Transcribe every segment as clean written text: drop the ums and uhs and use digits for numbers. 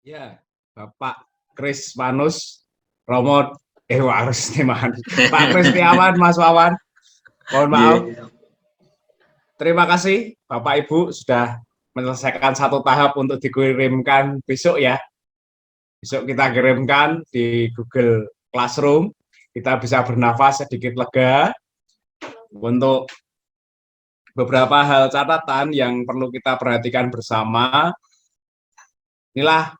Ya, Bapak Kris Manus, Romo, harus Timan. Pak Kristiawan, Mas Wawan, mohon maaf. Iya. Terima kasih Bapak Ibu sudah menyelesaikan satu tahap untuk dikirimkan besok ya. Besok kita kirimkan di Google Classroom. Kita bisa bernafas sedikit lega untuk beberapa hal catatan yang perlu kita perhatikan bersama. Inilah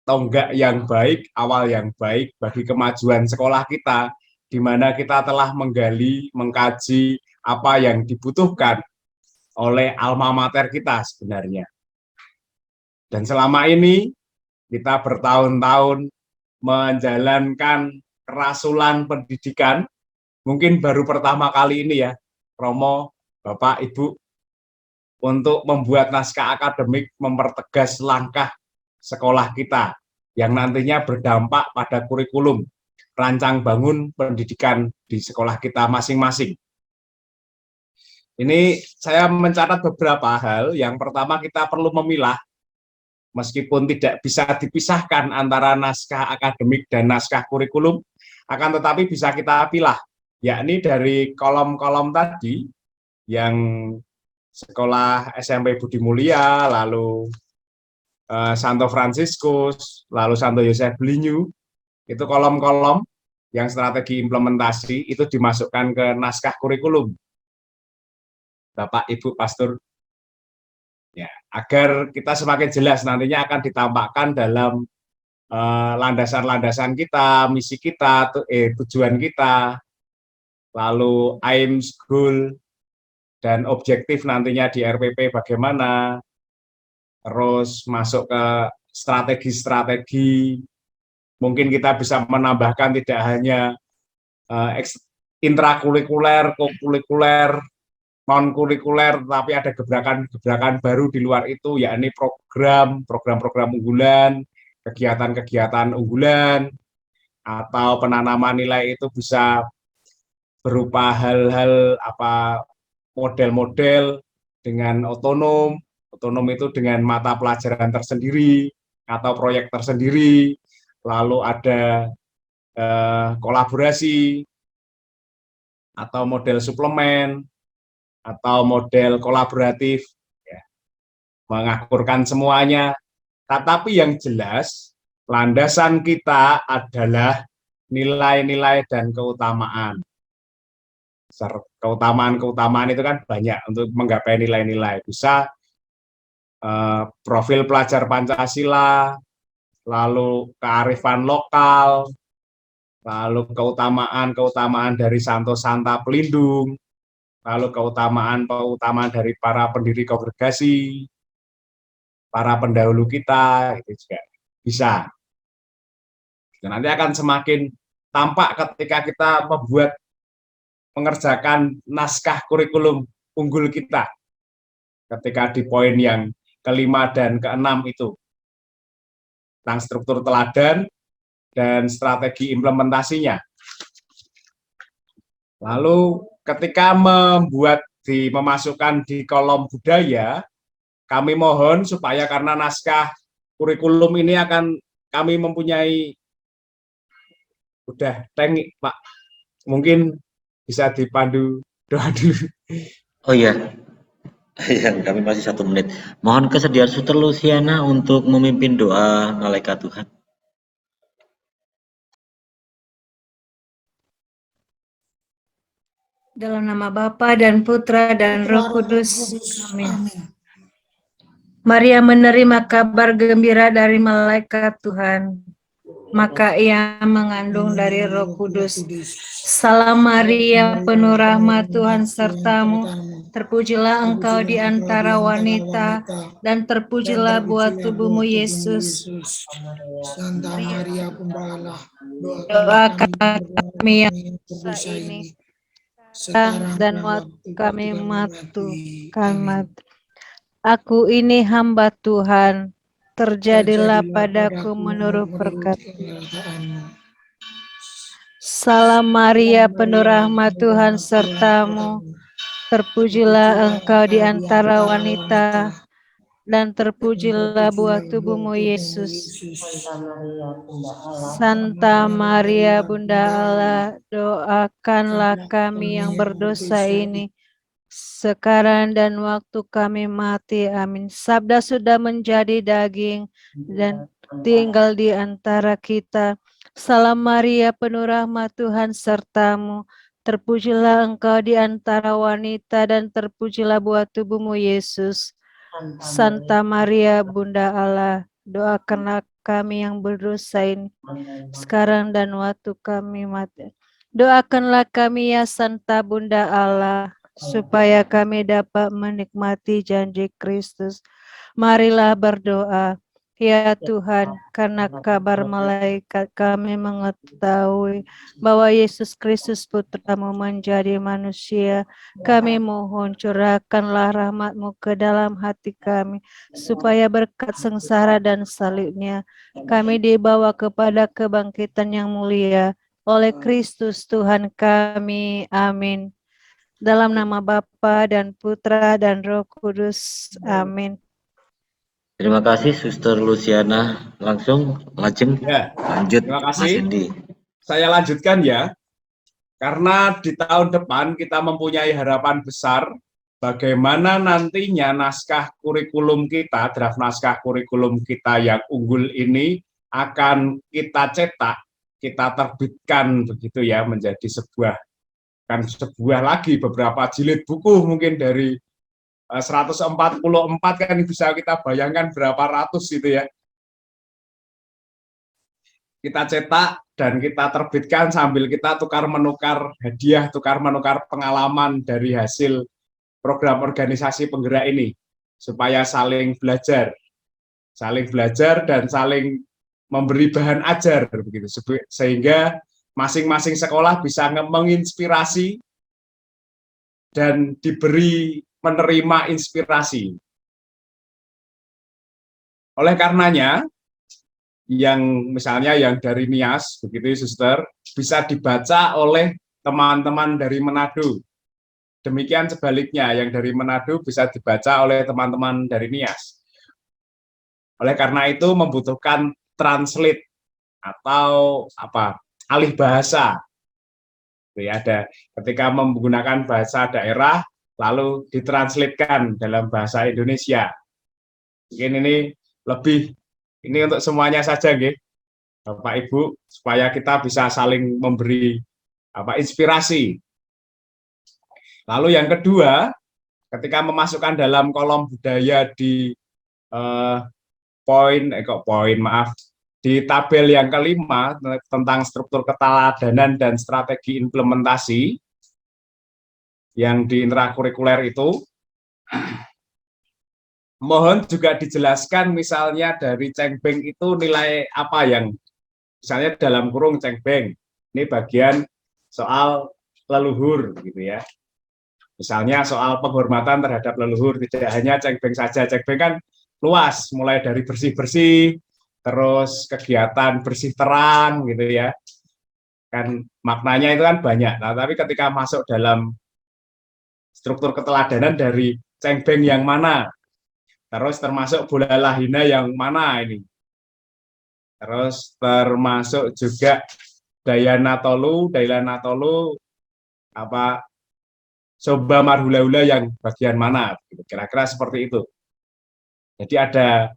tonggak yang baik, awal yang baik bagi kemajuan sekolah kita, di mana kita telah menggali, mengkaji apa yang dibutuhkan oleh alma mater kita sebenarnya. Dan selama ini kita bertahun-tahun menjalankan kerasulan pendidikan, mungkin baru pertama kali ini ya, Romo, Bapak, Ibu, untuk membuat naskah akademik mempertegas langkah sekolah kita yang nantinya berdampak pada kurikulum rancang bangun pendidikan di sekolah kita masing-masing. Ini saya mencatat beberapa hal. Yang pertama, kita perlu memilah, meskipun tidak bisa dipisahkan antara naskah akademik dan naskah kurikulum, akan tetapi bisa kita pilah, yakni dari kolom-kolom tadi, yang sekolah SMP Budi Mulia, lalu Santo Fransiskus, lalu Santo Yosef Belinyu, itu kolom-kolom yang strategi implementasi itu dimasukkan ke naskah kurikulum. Bapak, Ibu, Pastor, ya, agar kita semakin jelas nantinya akan ditampakkan dalam landasan-landasan kita, misi kita, tujuan kita, lalu aims, goal, dan objektif nantinya di RPP bagaimana, terus masuk ke strategi-strategi, mungkin kita bisa menambahkan tidak hanya intrakurikuler, kokurikuler, non-kurikuler, tapi ada gebrakan-gebrakan baru di luar itu, yakni program-program unggulan, kegiatan-kegiatan unggulan, atau penanaman nilai itu bisa berupa hal-hal model-model dengan otonom itu dengan mata pelajaran tersendiri atau proyek tersendiri, lalu ada kolaborasi atau model suplemen atau model kolaboratif, ya, mengakurkan semuanya. Tetapi yang jelas landasan kita adalah nilai-nilai dan keutamaan. Keutamaan itu kan banyak untuk menggapai nilai-nilai. Bisa profil pelajar Pancasila, lalu kearifan lokal, lalu keutamaan dari Santo Santa Pelindung, lalu keutamaan dari para pendiri kongregasi, para pendahulu kita, itu juga bisa. Dan nanti akan semakin tampak ketika kita mengerjakan naskah kurikulum unggul kita, ketika di poin yang kelima dan keenam itu, tentang struktur teladan dan strategi implementasinya. Lalu ketika memasukkan di kolom budaya, kami mohon supaya karena naskah kurikulum ini akan kami mempunyai, udah tengik Pak, mungkin bisa dipandu doa dulu. Oh iya, kami masih 1 menit. Mohon kesediaan Suster Luciana untuk memimpin doa malaikat Tuhan. Dalam nama Bapa dan Putra dan Roh Kudus. Amin. Maria menerima kabar gembira dari malaikat Tuhan. Maka ia mengandung dari Roh Kudus. Salam Maria, penuh rahmat, Tuhan sertamu. Terpujilah engkau di antara wanita, dan terpujilah buah tubuhmu Yesus. Santa Maria Pembalah, doakan kami yang dosa ini, dan waktu kami mati. Aku ini hamba Tuhan, terjadilah padaku menurut perkataan-Mu. Salam Maria, penuh rahmat, Tuhan sertamu. Terpujilah engkau di antara wanita, dan terpujilah buah tubuhmu, Yesus. Santa Maria, Bunda Allah, doakanlah kami yang berdosa ini, sekarang dan waktu kami mati. Amin. Sabda sudah menjadi daging dan tinggal di antara kita. Salam Maria, penuh rahmat, Tuhan sertamu. Terpujilah engkau di antara wanita dan terpujilah buah tubuhmu, Yesus. Santa Maria, Bunda Allah, doakanlah kami yang berdosa ini, sekarang dan waktu kami mati. Doakanlah kami ya Santa Bunda Allah, supaya kami dapat menikmati janji Kristus. Marilah berdoa. Ya Tuhan, karena kabar malaikat kami mengetahui bahwa Yesus Kristus Putramu menjadi manusia. Kami mohon curahkanlah rahmat-Mu ke dalam hati kami, supaya berkat sengsara dan salibnya, kami dibawa kepada kebangkitan yang mulia oleh Kristus Tuhan kami. Amin. Dalam nama Bapa dan Putra dan Roh Kudus. Amin. Terima kasih Suster Luciana. Langsung Lajeng Ya, lanjut terima Mas kasih. Hendy. Saya lanjutkan ya. Karena di tahun depan kita mempunyai harapan besar bagaimana nantinya naskah kurikulum kita, draft naskah kurikulum kita yang unggul ini akan kita cetak, kita terbitkan begitu ya, menjadi sebuah lagi beberapa jilid buku mungkin dari 144 kan bisa kita bayangkan berapa ratus itu ya. Kita cetak dan kita terbitkan sambil kita tukar-menukar hadiah, tukar-menukar pengalaman dari hasil program organisasi penggerak ini, supaya saling belajar dan saling memberi bahan ajar begitu, sehingga masing-masing sekolah bisa menginspirasi dan diberi menerima inspirasi. Oleh karenanya, yang misalnya yang dari Nias, begitu Suster, bisa dibaca oleh teman-teman dari Manado. Demikian sebaliknya, yang dari Manado bisa dibaca oleh teman-teman dari Nias. Oleh karena itu membutuhkan translate atau alih bahasa. Ya, ada ketika menggunakan bahasa daerah lalu ditranslatekan dalam bahasa Indonesia. Mungkin ini untuk semuanya saja, nggih, Bapak Ibu, supaya kita bisa saling memberi inspirasi. Lalu yang kedua, ketika memasukkan dalam kolom budaya di di tabel yang kelima tentang struktur keteladanan dan strategi implementasi yang di intrakurikuler itu, mohon juga dijelaskan misalnya dari cengbeng itu nilai apa yang, misalnya dalam kurung cengbeng, ini bagian soal leluhur gitu ya. Misalnya soal penghormatan terhadap leluhur, tidak hanya cengbeng saja, cengbeng kan luas, mulai dari bersih-bersih, terus kegiatan bersih terang gitu ya. Kan maknanya itu kan banyak. Nah, tapi ketika masuk dalam struktur keteladanan dari cengbeng yang mana, terus termasuk bola lahina yang mana ini, terus termasuk juga Dayana Tolu Soba Marhula-hula yang bagian mana, kira-kira seperti itu. Jadi ada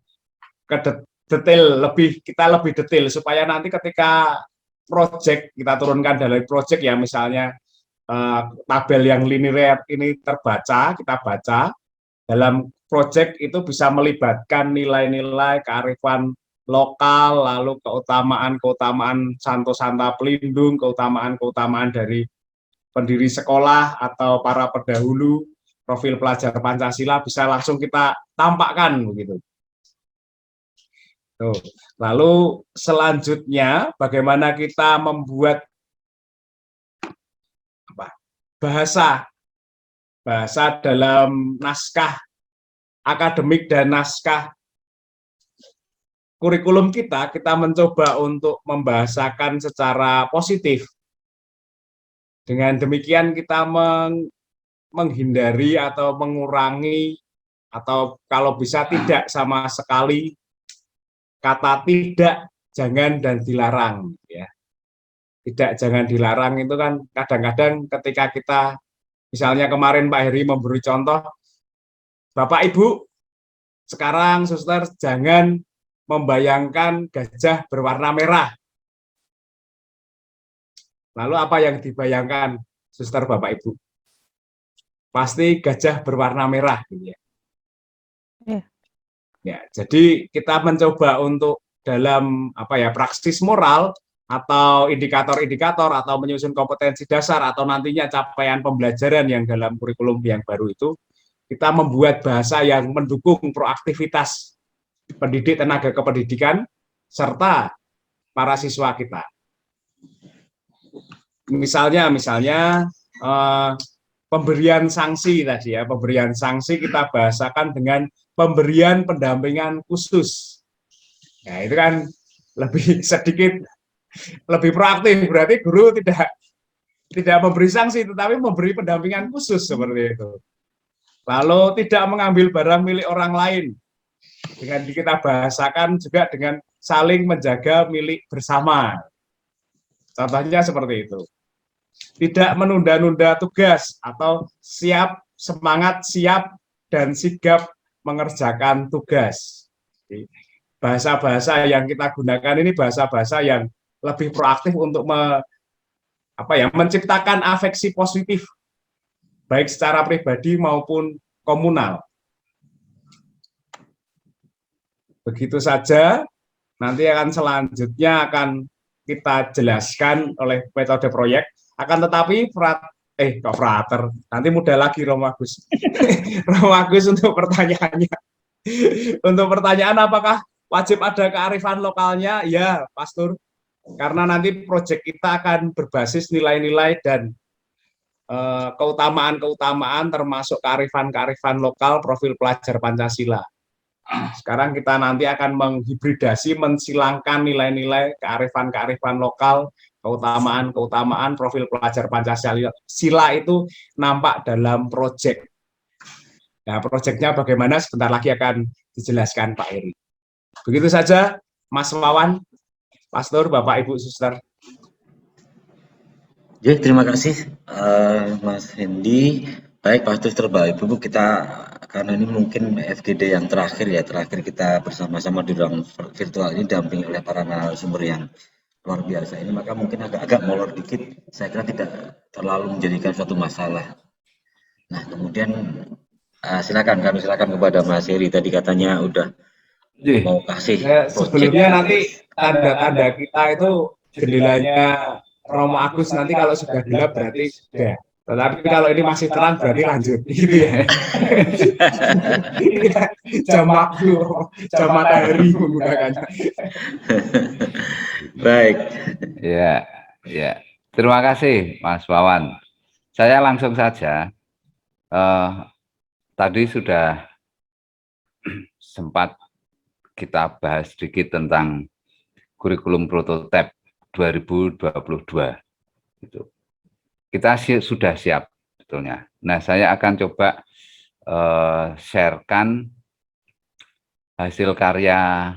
kita lebih detail supaya nanti ketika project kita turunkan dalam project ya, misalnya tabel yang linear ini terbaca, kita baca dalam project itu bisa melibatkan nilai-nilai kearifan lokal, lalu keutamaan santo-santa pelindung, keutamaan dari pendiri sekolah atau para pendahulu, profil pelajar Pancasila bisa langsung kita tampakkan begitu. Tuh. Lalu selanjutnya bagaimana kita membuat bahasa dalam naskah akademik dan naskah kurikulum kita mencoba untuk membahasakan secara positif. Dengan demikian kita menghindari atau mengurangi atau kalau bisa tidak sama sekali kata tidak, jangan, dan dilarang. Ya. Tidak, jangan, dilarang itu kan kadang-kadang ketika kita, misalnya kemarin Pak Heri memberi contoh, Bapak Ibu, sekarang suster jangan membayangkan gajah berwarna merah. Lalu apa yang dibayangkan suster Bapak Ibu? Pasti gajah berwarna merah. Gitu ya. Ya, jadi kita mencoba untuk dalam praksis moral atau indikator-indikator atau menyusun kompetensi dasar atau nantinya capaian pembelajaran yang dalam kurikulum yang baru itu, kita membuat bahasa yang mendukung proaktivitas pendidik tenaga kependidikan serta para siswa kita. Misalnya pemberian sanksi tadi ya, pemberian sanksi kita bahasakan dengan pemberian pendampingan khusus. Nah, itu kan sedikit lebih proaktif, berarti guru tidak memberi sanksi tetapi memberi pendampingan khusus seperti itu. Lalu tidak mengambil barang milik orang lain. Dengan kita bahasakan juga dengan saling menjaga milik bersama. Contohnya seperti itu. Tidak menunda-nunda tugas atau semangat siap dan sigap mengerjakan tugas. Bahasa-bahasa yang kita gunakan ini bahasa-bahasa yang lebih proaktif untuk menciptakan afeksi positif baik secara pribadi maupun komunal. Begitu saja, nanti selanjutnya akan kita jelaskan oleh metode proyek. Akan tetapi frater, nanti mudah lagi Romo Agus. Romo Agus untuk pertanyaannya. Untuk pertanyaan apakah wajib ada kearifan lokalnya? Ya, Pastor. Karena nanti proyek kita akan berbasis nilai-nilai dan keutamaan-keutamaan termasuk kearifan-kearifan lokal profil pelajar Pancasila. Sekarang kita nanti akan menghibridasi, mensilangkan nilai-nilai kearifan-kearifan lokal, keutamaan-keutamaan profil pelajar Pancasila itu nampak dalam proyek. Nah, proyeknya bagaimana sebentar lagi akan dijelaskan Pak Heri. Begitu saja, Mas Wawan, Pastor, Bapak, Ibu, Suster. Ya, terima kasih Mas Hendy. Baik, Pak Suster, Bapak Ibu, kita karena ini mungkin FGD yang terakhir kita bersama-sama di ruang virtual ini didampingi oleh para narasumber yang luar biasa ini, maka mungkin agak molor dikit, saya kira tidak terlalu menjadikan suatu masalah. Nah, kemudian silakan kepada Mas Heri, tadi katanya udah mau kasih sebelumnya nanti tanda-tanda kita itu jendelanya Romo Agus nanti kalau sudah gelap berarti sudah. Tetapi kalau ini masih terang berarti lanjut, gitu ya. Jam waktu, jam matahari menggunakannya. Baik. Ya. Terima kasih, Mas Wawan. Saya langsung saja. Tadi sudah sempat kita bahas sedikit tentang kurikulum prototipe 2022. Gitu. Kita sudah siap sebetulnya. Nah, saya akan coba sharekan hasil karya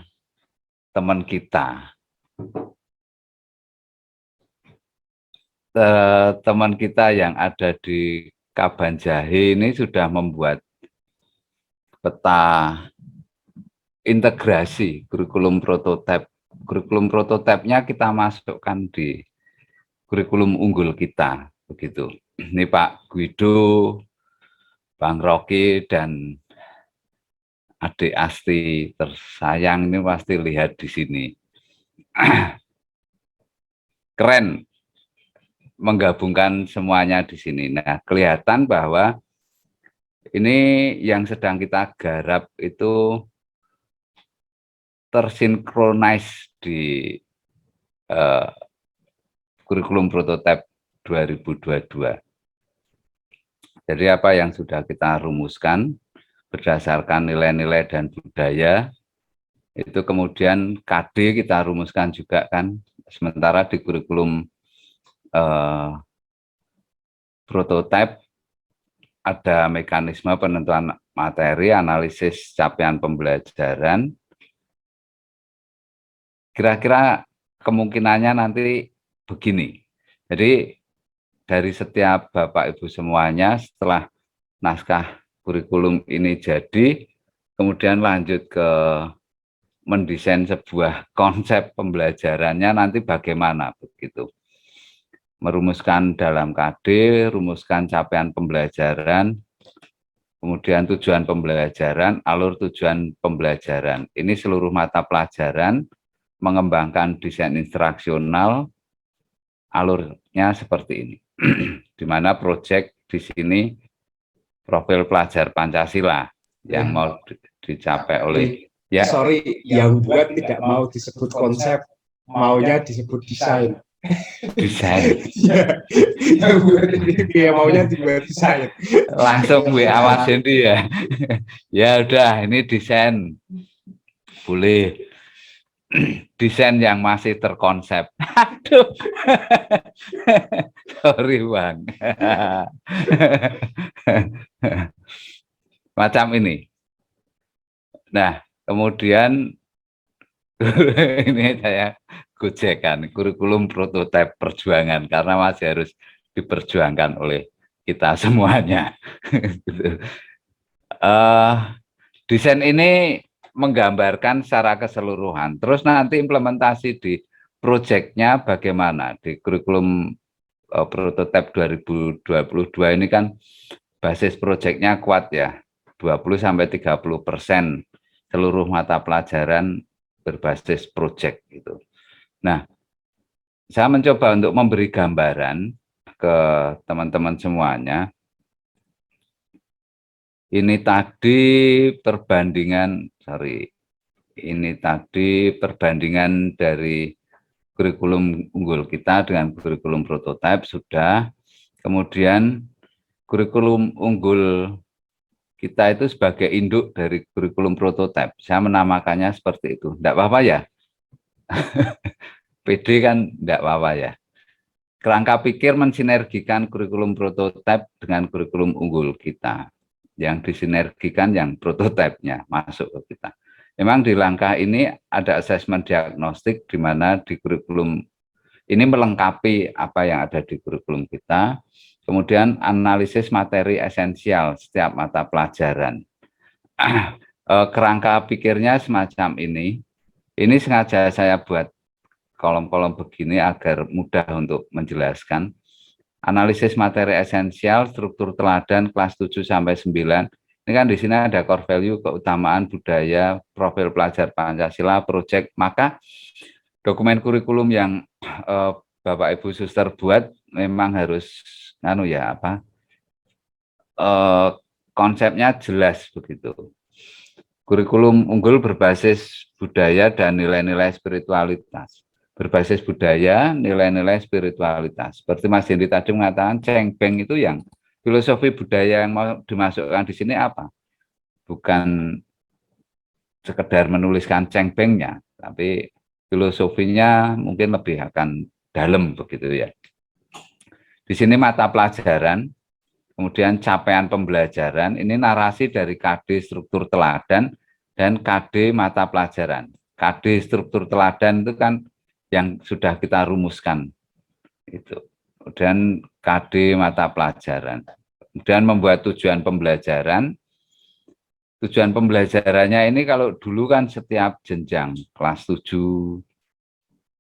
teman kita. Teman kita yang ada di Kabanjahe ini sudah membuat peta integrasi kurikulum prototipe. Kurikulum prototipenya kita masukkan di kurikulum unggul kita. Begitu. Ini Pak Guido, Bang Rocky, dan adik Asti tersayang ini pasti lihat di sini. Keren menggabungkan semuanya di sini. Nah, kelihatan bahwa ini yang sedang kita garap itu tersinkronis di kurikulum prototipe 2022. Jadi apa yang sudah kita rumuskan berdasarkan nilai-nilai dan budaya, itu kemudian KD kita rumuskan juga kan, sementara di kurikulum prototipe ada mekanisme penentuan materi, analisis capaian pembelajaran. Kira-kira kemungkinannya nanti begini. Jadi dari setiap Bapak Ibu semuanya, setelah naskah kurikulum ini jadi, kemudian lanjut ke mendesain sebuah konsep pembelajarannya nanti bagaimana begitu. Merumuskan dalam KD, rumuskan capaian pembelajaran, kemudian tujuan pembelajaran, alur tujuan pembelajaran. Ini seluruh mata pelajaran, mengembangkan desain instruksional, alurnya seperti ini. Di mana proyek di sini profil pelajar Pancasila yang mau dicapai oleh ya. Sorry, yang buat tidak mau disebut konsep, maunya disebut desain. Desain. Ya, yang buat ini dia maunya dibuat desain. Langsung WA Mas Hendy ya. Ya udah, ini desain. Boleh. Desain yang masih terkonsep. Aduh. Sorry Bang. Macam ini. Nah, kemudian ini saya gojekan kurikulum prototipe perjuangan karena masih harus diperjuangkan oleh kita semuanya. Desain ini menggambarkan secara keseluruhan. Terus nanti implementasi di proyeknya bagaimana di kurikulum prototipe 2022 ini kan basis proyeknya kuat ya, 20-30% seluruh mata pelajaran berbasis proyek gitu. Nah, saya mencoba untuk memberi gambaran ke teman-teman semuanya. Ini tadi perbandingan dari kurikulum unggul kita dengan kurikulum prototipe sudah. Kemudian kurikulum unggul kita itu sebagai induk dari kurikulum prototipe. Saya menamakannya seperti itu. Tidak apa-apa ya? PD kan tidak apa-apa ya. Kerangka pikir mensinergikan kurikulum prototipe dengan kurikulum unggul kita. Yang disinergikan yang prototipenya masuk ke kita. Memang di langkah ini ada asesmen diagnostik di mana di kurikulum ini melengkapi apa yang ada di kurikulum kita. Kemudian analisis materi esensial setiap mata pelajaran. Kerangka pikirnya semacam ini. Ini sengaja saya buat kolom-kolom begini agar mudah untuk menjelaskan. Analisis materi esensial, struktur teladan kelas 7 sampai 9. Ini kan di sini ada core value, keutamaan budaya, profil pelajar Pancasila, proyek. Maka dokumen kurikulum yang Bapak Ibu Suster buat memang harus konsepnya jelas begitu. Kurikulum unggul berbasis budaya dan nilai-nilai spiritualitas. Berbasis budaya, nilai-nilai spiritualitas. Seperti Mas Hendy tadi mengatakan, cengbeng itu yang filosofi budaya yang mau dimasukkan di sini apa? Bukan sekedar menuliskan cengbengnya, tapi filosofinya mungkin lebih akan dalam begitu ya. Di sini mata pelajaran, kemudian capaian pembelajaran, ini narasi dari KD struktur teladan dan KD mata pelajaran. KD struktur teladan itu kan yang sudah kita rumuskan itu. Kemudian KD mata pelajaran. Kemudian membuat tujuan pembelajaran. Tujuan pembelajarannya ini kalau dulu kan setiap jenjang kelas 7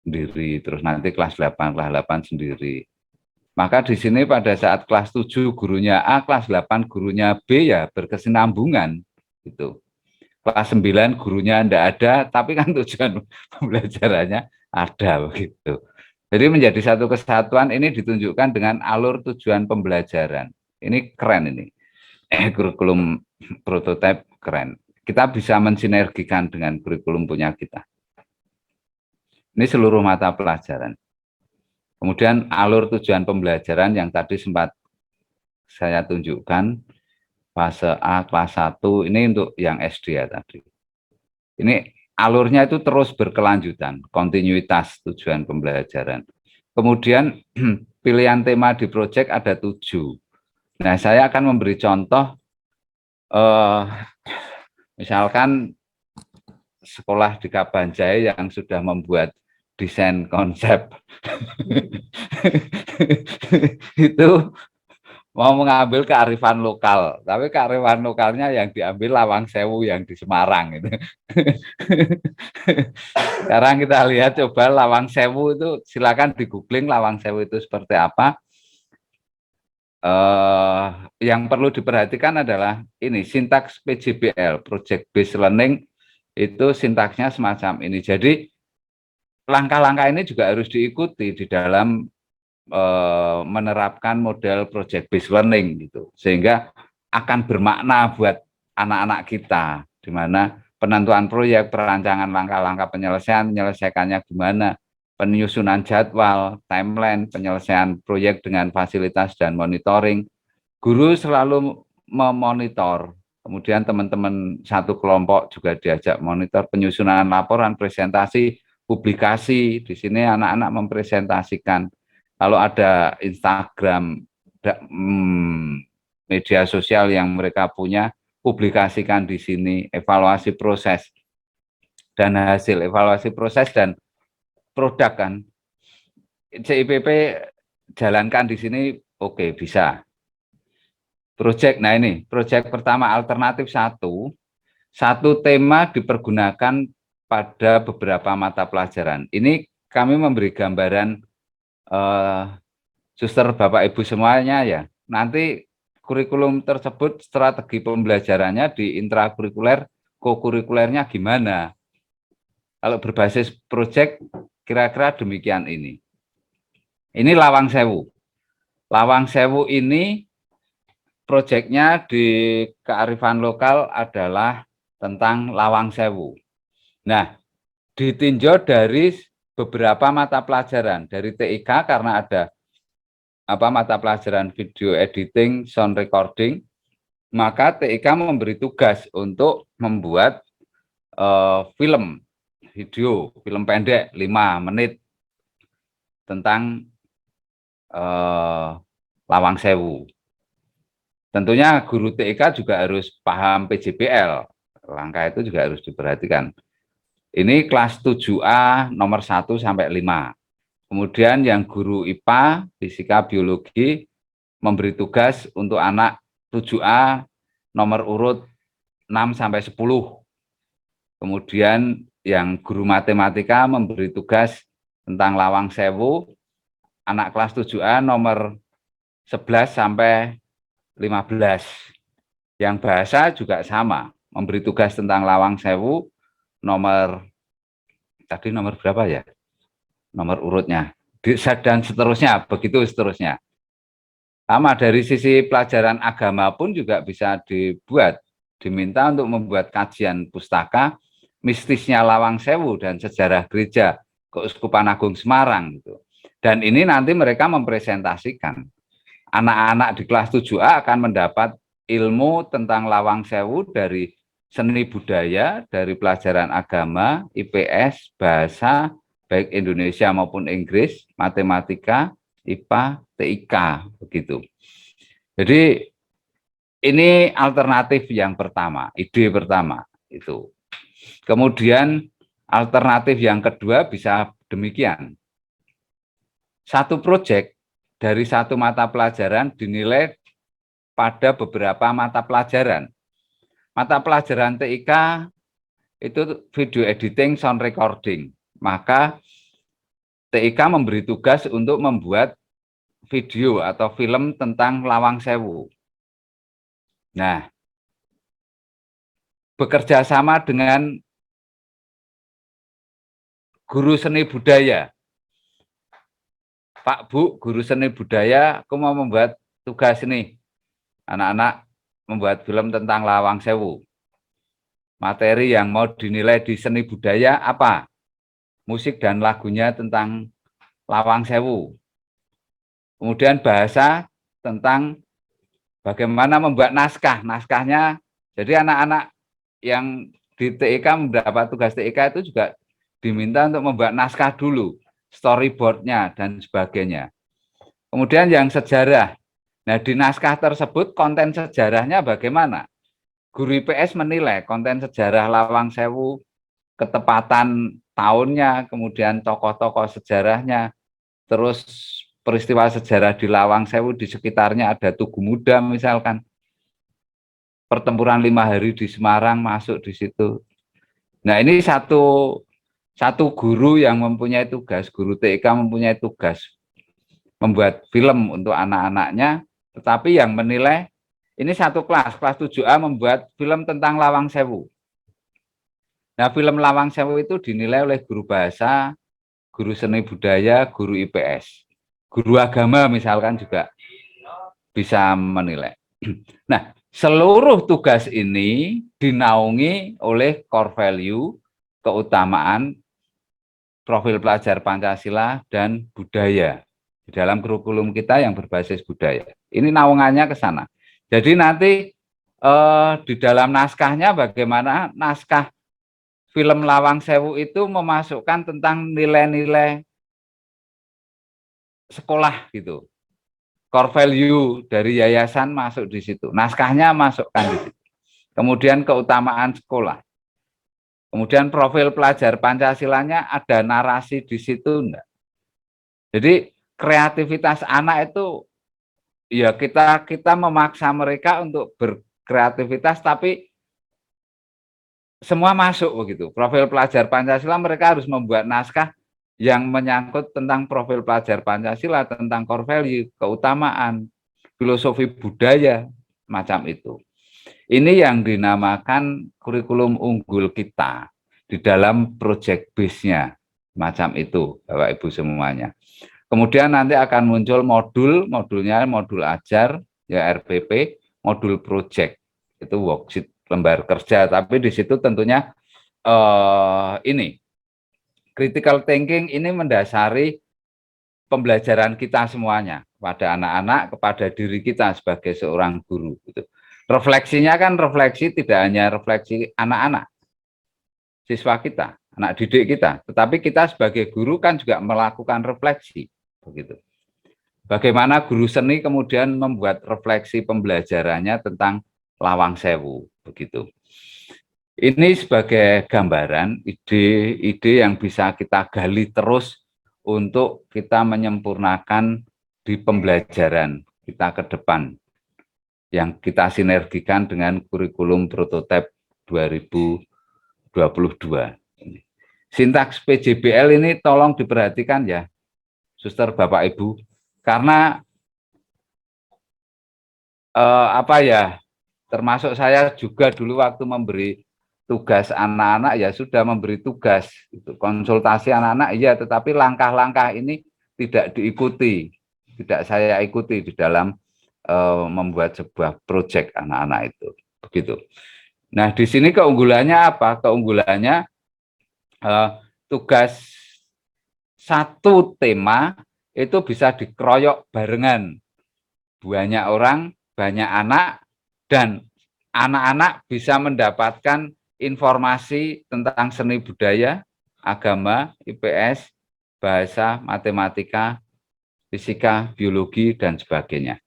sendiri, terus nanti kelas 8 sendiri. Maka di sini pada saat kelas 7 gurunya A, kelas 8 gurunya B ya berkesinambungan gitu. Kelas 9 gurunya enggak ada, tapi kan tujuan pembelajarannya ada begitu. Jadi menjadi satu kesatuan ini ditunjukkan dengan alur tujuan pembelajaran. Ini keren ini. Kurikulum prototipe keren. Kita bisa mensinergikan dengan kurikulum punya kita. Ini seluruh mata pelajaran. Kemudian alur tujuan pembelajaran yang tadi sempat saya tunjukkan, fase A kelas 1, ini untuk yang SD ya tadi. Ini alurnya itu terus berkelanjutan, kontinuitas tujuan pembelajaran. Kemudian pilihan tema di proyek ada 7. Nah, saya akan memberi contoh, misalkan sekolah di Kabanjai yang sudah membuat desain konsep itu mau mengambil kearifan lokal, tapi kearifan lokalnya yang diambil Lawang Sewu yang di Semarang itu. Sekarang kita lihat coba Lawang Sewu itu, silakan di googling Lawang Sewu itu seperti apa. Yang perlu diperhatikan adalah ini sintaks PJBL, Project Based Learning, itu sintaksnya semacam ini. Jadi langkah-langkah ini juga harus diikuti di dalam menerapkan model project based learning gitu, sehingga akan bermakna buat anak-anak kita, di mana penentuan proyek, perancangan langkah-langkah menyelesaikannya gimana, penyusunan jadwal, timeline, penyelesaian proyek dengan fasilitas dan monitoring. Guru selalu memonitor, kemudian teman-teman satu kelompok juga diajak monitor penyusunan laporan, presentasi, publikasi. Di sini anak-anak mempresentasikan. Kalau ada Instagram, media sosial yang mereka punya, publikasikan di sini, evaluasi proses dan hasil, evaluasi proses dan produk kan. CIPP jalankan di sini, oke, bisa. Proyek, nah ini, proyek pertama alternatif satu tema dipergunakan pada beberapa mata pelajaran. Ini kami memberi gambaran, suster, Bapak, Ibu semuanya ya. Nanti kurikulum tersebut strategi pembelajarannya di intrakurikuler, kokurikulernya gimana. Kalau berbasis proyek, kira-kira demikian ini. Ini Lawang Sewu. Lawang Sewu ini proyeknya di kearifan lokal adalah tentang Lawang Sewu. Nah, ditinjau dari beberapa mata pelajaran, dari TIK karena ada mata pelajaran video editing, sound recording, maka TIK memberi tugas untuk membuat film pendek 5 menit tentang Lawang Sewu. Tentunya guru TIK juga harus paham PJBL, langkah itu juga harus diperhatikan. Ini kelas 7A nomor 1 sampai 5. Kemudian yang guru IPA, fisika, biologi memberi tugas untuk anak 7A nomor urut 6 sampai 10. Kemudian yang guru matematika memberi tugas tentang Lawang Sewu, anak kelas 7A nomor 11 sampai 15. Yang bahasa juga sama, memberi tugas tentang Lawang Sewu nomor berapa ya? Nomor urutnya. Dan seterusnya, begitu seterusnya. Sama dari sisi pelajaran agama pun juga bisa dibuat, diminta untuk membuat kajian pustaka mistisnya Lawang Sewu dan sejarah gereja Keuskupan Agung Semarang gitu. Dan ini nanti mereka mempresentasikan. Anak-anak di kelas 7A akan mendapat ilmu tentang Lawang Sewu dari seni budaya, dari pelajaran agama, IPS, bahasa, baik Indonesia maupun Inggris, matematika, IPA, TIK, begitu. Jadi ini alternatif yang pertama, ide pertama itu. Kemudian alternatif yang kedua bisa demikian. Satu proyek dari satu mata pelajaran dinilai pada beberapa mata pelajaran. Mata pelajaran TIK itu video editing, sound recording. Maka TIK memberi tugas untuk membuat video atau film tentang Lawang Sewu. Nah, bekerja sama dengan guru seni budaya. Pak, Bu, guru seni budaya, aku mau membuat tugas ini. Anak-anak membuat film tentang Lawang Sewu. Materi yang mau dinilai di seni budaya apa? Musik dan lagunya tentang Lawang Sewu. Kemudian bahasa tentang bagaimana membuat naskah. Naskahnya, jadi anak-anak yang di TIK mendapat tugas TIK itu juga diminta untuk membuat naskah dulu, storyboardnya dan sebagainya. Kemudian yang sejarah. Nah, di naskah tersebut konten sejarahnya bagaimana? Guru IPS menilai konten sejarah Lawang Sewu, ketepatan tahunnya, kemudian tokoh-tokoh sejarahnya, terus peristiwa sejarah di Lawang Sewu, di sekitarnya ada Tugu Muda misalkan, pertempuran 5 hari di Semarang masuk di situ. Nah, ini satu guru yang mempunyai tugas, guru TIK mempunyai tugas membuat film untuk anak-anaknya, tetapi yang menilai ini satu kelas 7A membuat film tentang Lawang Sewu. Nah, film Lawang Sewu itu dinilai oleh guru bahasa, guru seni budaya, guru IPS. Guru agama misalkan juga bisa menilai. Nah, seluruh tugas ini dinaungi oleh core value, keutamaan, profil pelajar Pancasila, dan budaya di dalam kurikulum kita yang berbasis budaya. Ini naungannya ke sana. Jadi nanti di dalam naskahnya bagaimana naskah film Lawang Sewu itu memasukkan tentang nilai-nilai sekolah gitu. Core value dari yayasan masuk di situ. Naskahnya masukkan di situ. Kemudian keutamaan sekolah. Kemudian profil pelajar Pancasilanya ada narasi di situ enggak. Jadi kreativitas anak itu ya kita memaksa mereka untuk berkreativitas, tapi semua masuk begitu. Profil pelajar Pancasila mereka harus membuat naskah yang menyangkut tentang profil pelajar Pancasila, tentang core value, keutamaan, filosofi budaya, macam itu. Ini yang dinamakan kurikulum unggul kita di dalam project base-nya, macam itu, Bapak Ibu semuanya. Kemudian nanti akan muncul modulnya modul ajar, ya RPP, modul project, itu worksheet lembar kerja. Tapi di situ tentunya ini critical thinking ini mendasari pembelajaran kita semuanya kepada anak-anak, kepada diri kita sebagai seorang guru. Gitu. Refleksinya kan refleksi tidak hanya refleksi anak-anak, siswa kita, anak didik kita, tetapi kita sebagai guru kan juga melakukan refleksi. Begitu. Bagaimana guru seni kemudian membuat refleksi pembelajarannya tentang Lawang Sewu, begitu. Ini sebagai gambaran ide-ide yang bisa kita gali terus untuk kita menyempurnakan di pembelajaran kita ke depan yang kita sinergikan dengan kurikulum prototipe 2022. Sintaks PJBL ini tolong diperhatikan ya, Suster, Bapak, Ibu, karena termasuk saya juga dulu waktu memberi tugas anak-anak ya sudah memberi tugas itu konsultasi anak-anak ya, tetapi langkah-langkah ini tidak diikuti, tidak saya ikuti di dalam membuat sebuah proyek anak-anak itu, begitu. Nah, di sini keunggulannya apa? Keunggulannya tugas satu tema itu bisa dikeroyok barengan, banyak orang, banyak anak, dan anak-anak bisa mendapatkan informasi tentang seni budaya, agama, IPS, bahasa, matematika, fisika, biologi, dan sebagainya.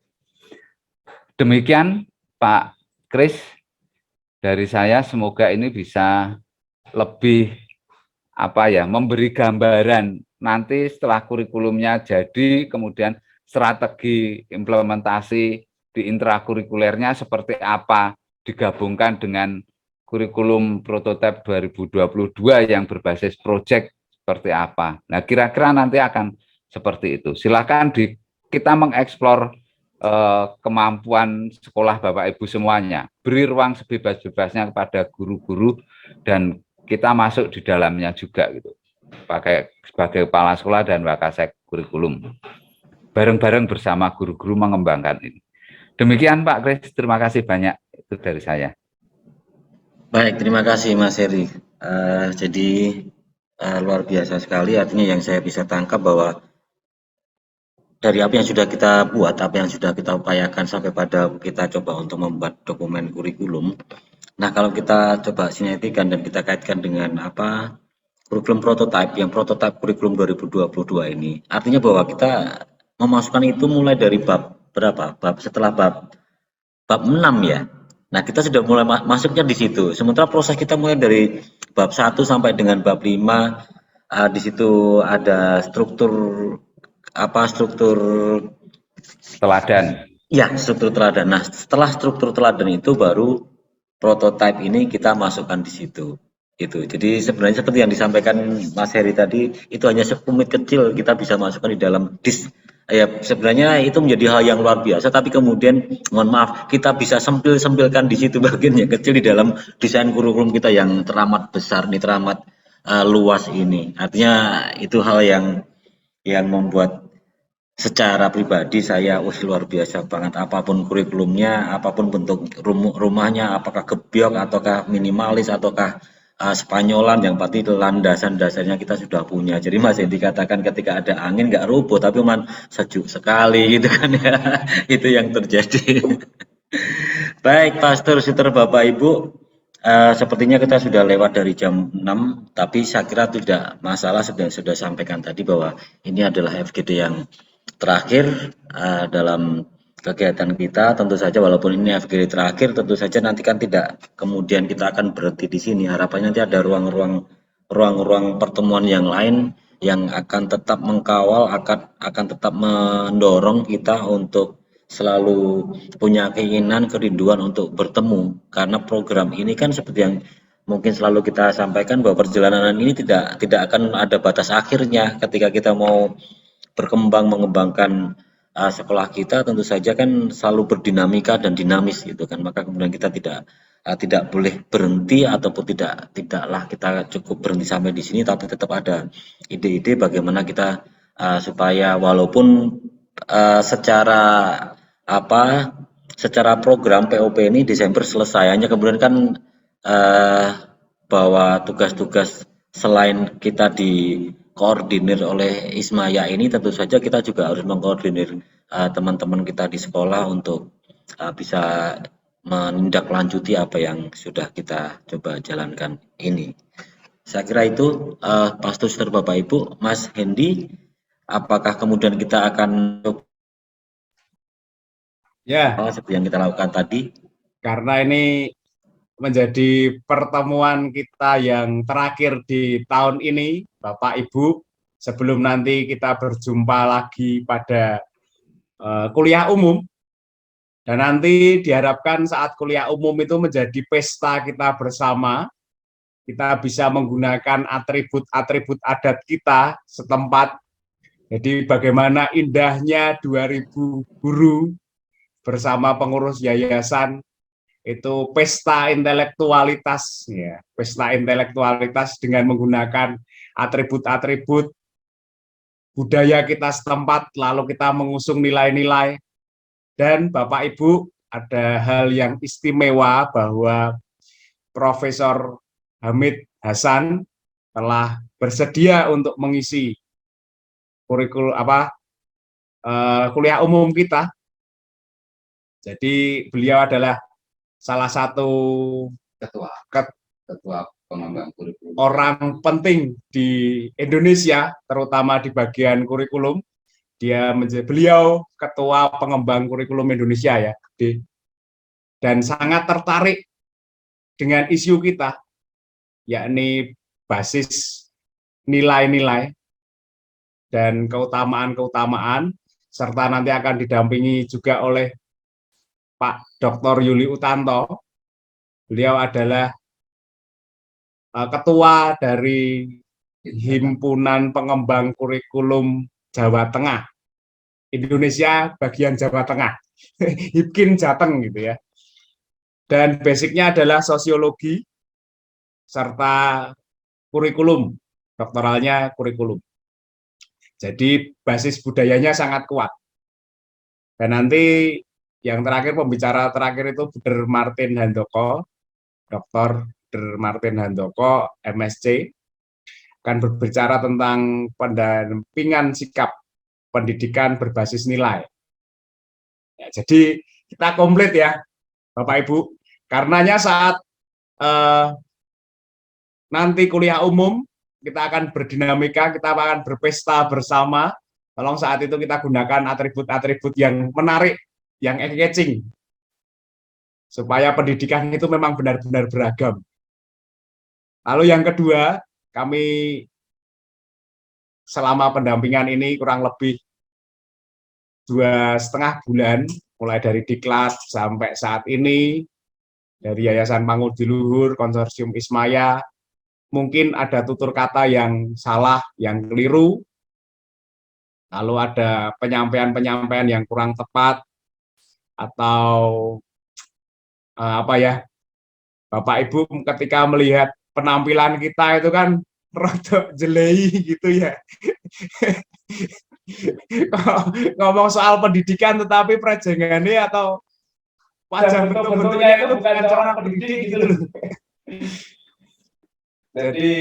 Demikian Pak Kris dari saya, semoga ini bisa lebih memberi gambaran nanti setelah kurikulumnya jadi, kemudian strategi implementasi di intrakurikulernya seperti apa, digabungkan dengan kurikulum prototipe 2022 yang berbasis proyek seperti apa. Nah, kira-kira nanti akan seperti itu. Silakan kita mengeksplor kemampuan sekolah Bapak Ibu semuanya. Beri ruang sebebas-bebasnya kepada guru-guru dan kita masuk di dalamnya juga gitu. Sebagai kepala sekolah dan wakasek kurikulum. Bareng-bareng bersama guru-guru mengembangkan ini. Demikian Pak Kris, terima kasih banyak itu dari saya. Baik, terima kasih Mas Heri. Jadi luar biasa sekali, artinya yang saya bisa tangkap bahwa dari apa yang sudah kita buat, apa yang sudah kita upayakan sampai pada kita coba untuk membuat dokumen kurikulum. Nah, kalau kita coba sinergikan dan kita kaitkan dengan kurikulum prototipe, yang prototipe kurikulum 2022 ini, artinya bahwa kita memasukkan itu mulai dari bab berapa? Setelah bab 6 ya. Nah, kita sudah mulai masuknya di situ. Sementara proses kita mulai dari bab 1 sampai dengan bab 5, di situ ada struktur Teladan. ya, struktur teladan. Nah, setelah struktur teladan itu baru prototipe ini kita masukkan di situ. Itu. Jadi sebenarnya seperti yang disampaikan Mas Heri tadi, itu hanya sekumit kecil kita bisa masukkan di dalam ya sebenarnya itu menjadi hal yang luar biasa, tapi kemudian mohon maaf kita bisa sempilkan di situ bagian yang kecil di dalam desain kurikulum kita yang teramat besar nih, teramat luas ini. Artinya itu hal yang membuat secara pribadi saya luar biasa banget, apapun kurikulumnya, apapun bentuk rumahnya, apakah gebyok ataukah minimalis ataukah Spanyolan, yang pasti landasan dasarnya kita sudah punya. Jadi Mas yang dikatakan ketika ada angin nggak rubuh tapi cuman sejuk sekali gitu kan ya. Itu yang terjadi. Baik, Pastor, Suster, Bapak, Ibu, sepertinya kita sudah lewat dari jam 6, tapi saya kira tidak masalah, sudah sampaikan tadi bahwa ini adalah FGD yang terakhir dalam kegiatan kita. Tentu saja walaupun ini FGD terakhir, tentu saja nanti kan tidak kemudian kita akan berhenti di sini. Harapannya nanti ada ruang-ruang pertemuan yang lain yang akan tetap mengkawal, akan tetap mendorong kita untuk selalu punya keinginan, kerinduan untuk bertemu. Karena program ini kan seperti yang mungkin selalu kita sampaikan bahwa perjalanan ini tidak akan ada batas akhirnya. Ketika kita mau berkembang mengembangkan sekolah kita, tentu saja kan selalu berdinamika dan dinamis gitu kan. Maka kemudian kita tidak boleh berhenti ataupun tidaklah kita cukup berhenti sampai di sini, tapi tetap ada ide-ide bagaimana kita supaya walaupun secara secara program POP ini Desember selesai, hanya kemudian kan bahwa tugas-tugas selain kita dikoordinir oleh Ismaya ini, tentu saja kita juga harus mengkoordinir teman-teman kita di sekolah untuk bisa menindaklanjuti apa yang sudah kita coba jalankan ini. Saya kira itu Pastor, Suster, Bapak, Ibu. Mas Hendy, apakah kemudian kita akan Ya, seperti yang kita lakukan tadi? karena ini menjadi pertemuan kita yang terakhir di tahun ini, Bapak Ibu, sebelum nanti kita berjumpa lagi pada kuliah umum, dan nanti diharapkan saat kuliah umum itu menjadi pesta kita bersama, kita bisa menggunakan atribut-atribut adat kita setempat. Jadi bagaimana indahnya 2000 guru bersama pengurus yayasan, itu pesta intelektualitas ya, pesta intelektualitas dengan menggunakan atribut-atribut budaya kita setempat, lalu kita mengusung nilai-nilai. Dan Bapak Ibu, ada hal yang istimewa bahwa Profesor Hamid Hasan telah bersedia untuk mengisi kuliah umum kita. Jadi beliau adalah salah satu ketua pengembang kurikulum orang penting di Indonesia, terutama di bagian kurikulum. Beliau ketua pengembang kurikulum Indonesia ya, dan sangat tertarik dengan isu kita, yakni basis nilai-nilai dan keutamaan-keutamaan, serta nanti akan didampingi juga oleh Pak Dr. Yuli Utanto. Beliau adalah ketua dari Himpunan Pengembang Kurikulum Jawa Tengah, Indonesia bagian Jawa Tengah, Hipkin Jateng gitu ya. Dan basicnya adalah sosiologi serta kurikulum, doktoralnya kurikulum. Jadi basis budayanya sangat kuat. Dan nanti yang terakhir, pembicara terakhir itu Dr. Martin Handoko, Dr. Martin Handoko, MSc, akan berbicara tentang pendampingan sikap pendidikan berbasis nilai. Ya, jadi kita komplit ya, Bapak Ibu. Karenanya saat nanti kuliah umum, kita akan berdinamika, kita akan berpesta bersama, Tolong saat itu kita gunakan atribut-atribut yang menarik, yang eye-catching, supaya pendidikan itu memang benar-benar beragam. Lalu yang kedua, kami selama pendampingan ini kurang lebih 2,5 bulan, mulai dari diklat sampai saat ini, dari Yayasan Pangudi Luhur, Konsorsium Ismaya, mungkin ada tutur kata yang salah, yang keliru, lalu ada penyampaian-penyampaian yang kurang tepat, atau apa ya, Bapak Ibu ketika melihat penampilan kita itu kan rada jelei gitu ya. Ngomong soal pendidikan tetapi prajengannya atau wajah bentuk-bentuknya itu bukan seorang pendidik gitu loh. Jadi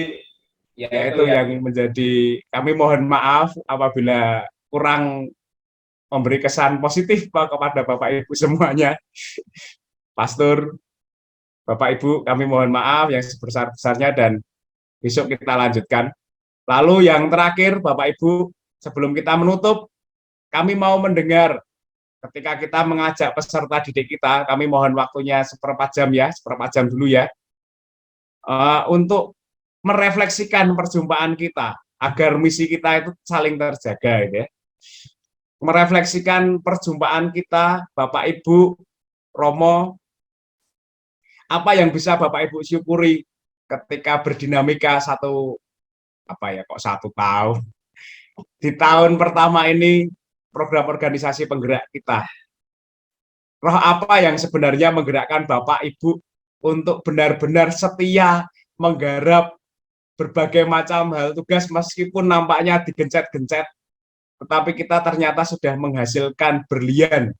ya itu yang menjadi, kami mohon maaf apabila kurang memberi kesan positif kepada Bapak Ibu semuanya. Pastor, Bapak Ibu, kami mohon maaf yang sebesar-besarnya dan besok kita lanjutkan. Lalu yang terakhir, Bapak Ibu, sebelum kita menutup, kami mau mendengar ketika kita mengajak peserta didik kita, kami mohon waktunya seperempat jam ya, seperempat jam dulu ya, untuk merefleksikan perjumpaan kita, agar misi kita itu saling terjaga. Ya. Merefleksikan perjumpaan kita, Bapak Ibu, Romo, apa yang bisa Bapak Ibu syukuri ketika berdinamika 1 tahun. Di tahun pertama ini, program organisasi penggerak kita. Roh apa yang sebenarnya menggerakkan Bapak Ibu untuk benar-benar setia menggarap berbagai macam hal tugas meskipun nampaknya digencet-gencet, tetapi kita ternyata sudah menghasilkan berlian.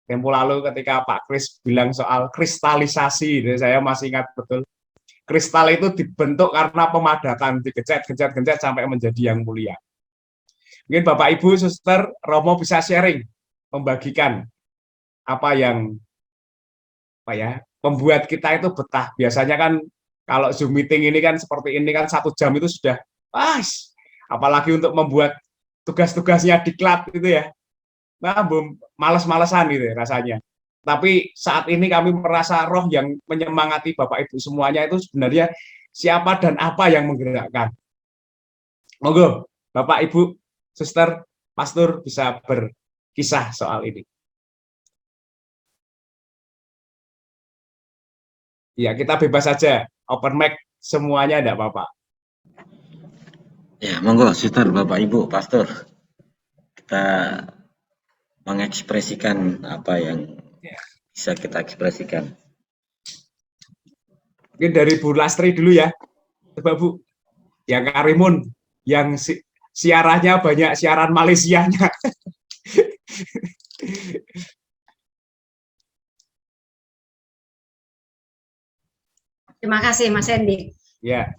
Tempo lalu ketika Pak Kris bilang soal kristalisasi, saya masih ingat betul. Kristal itu dibentuk karena pemadatan, digencet-gencet sampai menjadi yang mulia. Mungkin Bapak Ibu, Suster, Romo bisa sharing, membagikan apa yang membuat kita itu betah. Biasanya kan kalau Zoom meeting ini kan seperti ini kan 1 jam itu sudah pas. Apalagi untuk membuat tugas-tugasnya diklat gitu ya. Nah, males-malesan gitu ya, rasanya. Tapi saat ini kami merasa roh yang menyemangati Bapak Ibu semuanya itu sebenarnya siapa dan apa yang menggerakkan. Monggo, Bapak Ibu, Suster, Pastor bisa berkisah soal ini. Ya, kita bebas saja, open mic semuanya, enggak apa-apa. Ya, monggo, Suster, Bapak Ibu, Pastor. Kita mengekspresikan apa yang bisa kita ekspresikan. Mungkin dari Bu Lastri dulu ya, coba Bu, yang Karimun, yang siarannya banyak siaran Malaysianya. Terima kasih Mas Hendy. Ya,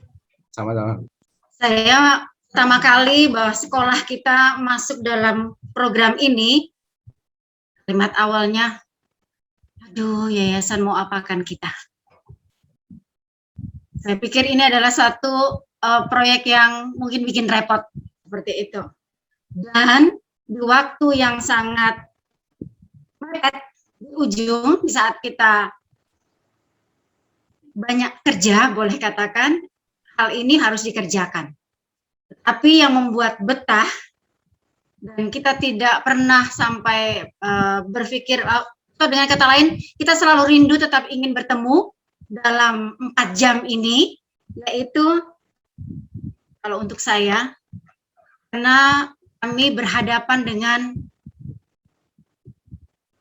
sama-sama. Saya pertama kali bahwa sekolah kita masuk dalam program ini, kalimat awalnya, aduh yayasan mau apakan kita. Saya pikir ini adalah satu proyek yang mungkin bikin repot, seperti itu. Dan di waktu yang sangat mepet, di ujung, di saat kita banyak kerja, boleh katakan, hal ini harus dikerjakan. Tapi yang membuat betah, dan kita tidak pernah sampai berpikir, atau dengan kata lain, kita selalu rindu tetap ingin bertemu dalam 4 jam ini, yaitu, kalau untuk saya, karena kami berhadapan dengan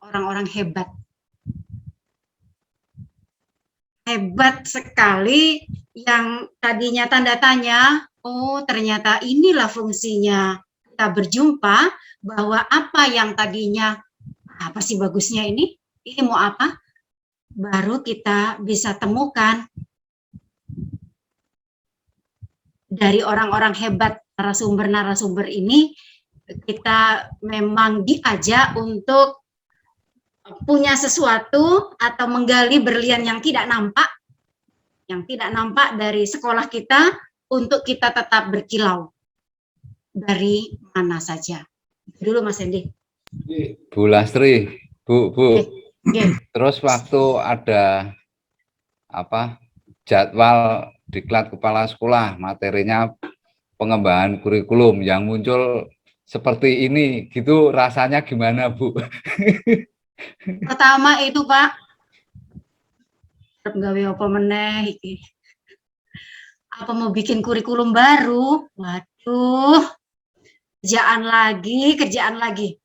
orang-orang hebat. Hebat sekali, yang tadinya tanda tanya, oh ternyata inilah fungsinya kita berjumpa, bahwa apa yang tadinya, apa sih bagusnya ini mau apa, baru kita bisa temukan dari orang-orang hebat, narasumber-narasumber ini, kita memang diajak untuk punya sesuatu atau menggali berlian yang tidak nampak dari sekolah kita, untuk kita tetap berkilau dari mana saja. Dulu Mas Hendy. Bu Lastri, Bu, Oke. terus waktu ada apa jadwal diklat kepala sekolah, materinya pengembangan kurikulum yang muncul seperti ini, gitu rasanya gimana, Bu? Pertama itu Pak, gawe apa meneh iki. Apa mau bikin kurikulum baru? Waduh, kerjaan lagi.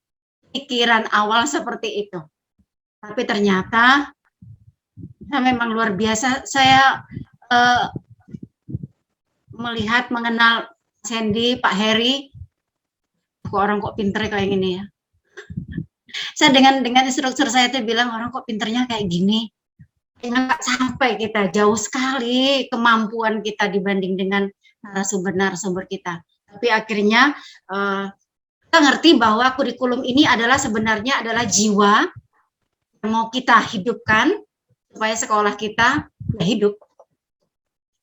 Pikiran awal seperti itu. Tapi ternyata memang luar biasa. Saya melihat, mengenal Sandy, Pak Heri, orang kok pinter kayak gini ya. Saya dengan instruktur saya itu bilang, orang kok pinternya kayak gini. Nggak sampai kita, jauh sekali kemampuan kita dibanding dengan narasumber-narasumber kita. Tapi akhirnya kita ngerti bahwa kurikulum ini sebenarnya adalah jiwa yang mau kita hidupkan supaya sekolah kita ya hidup.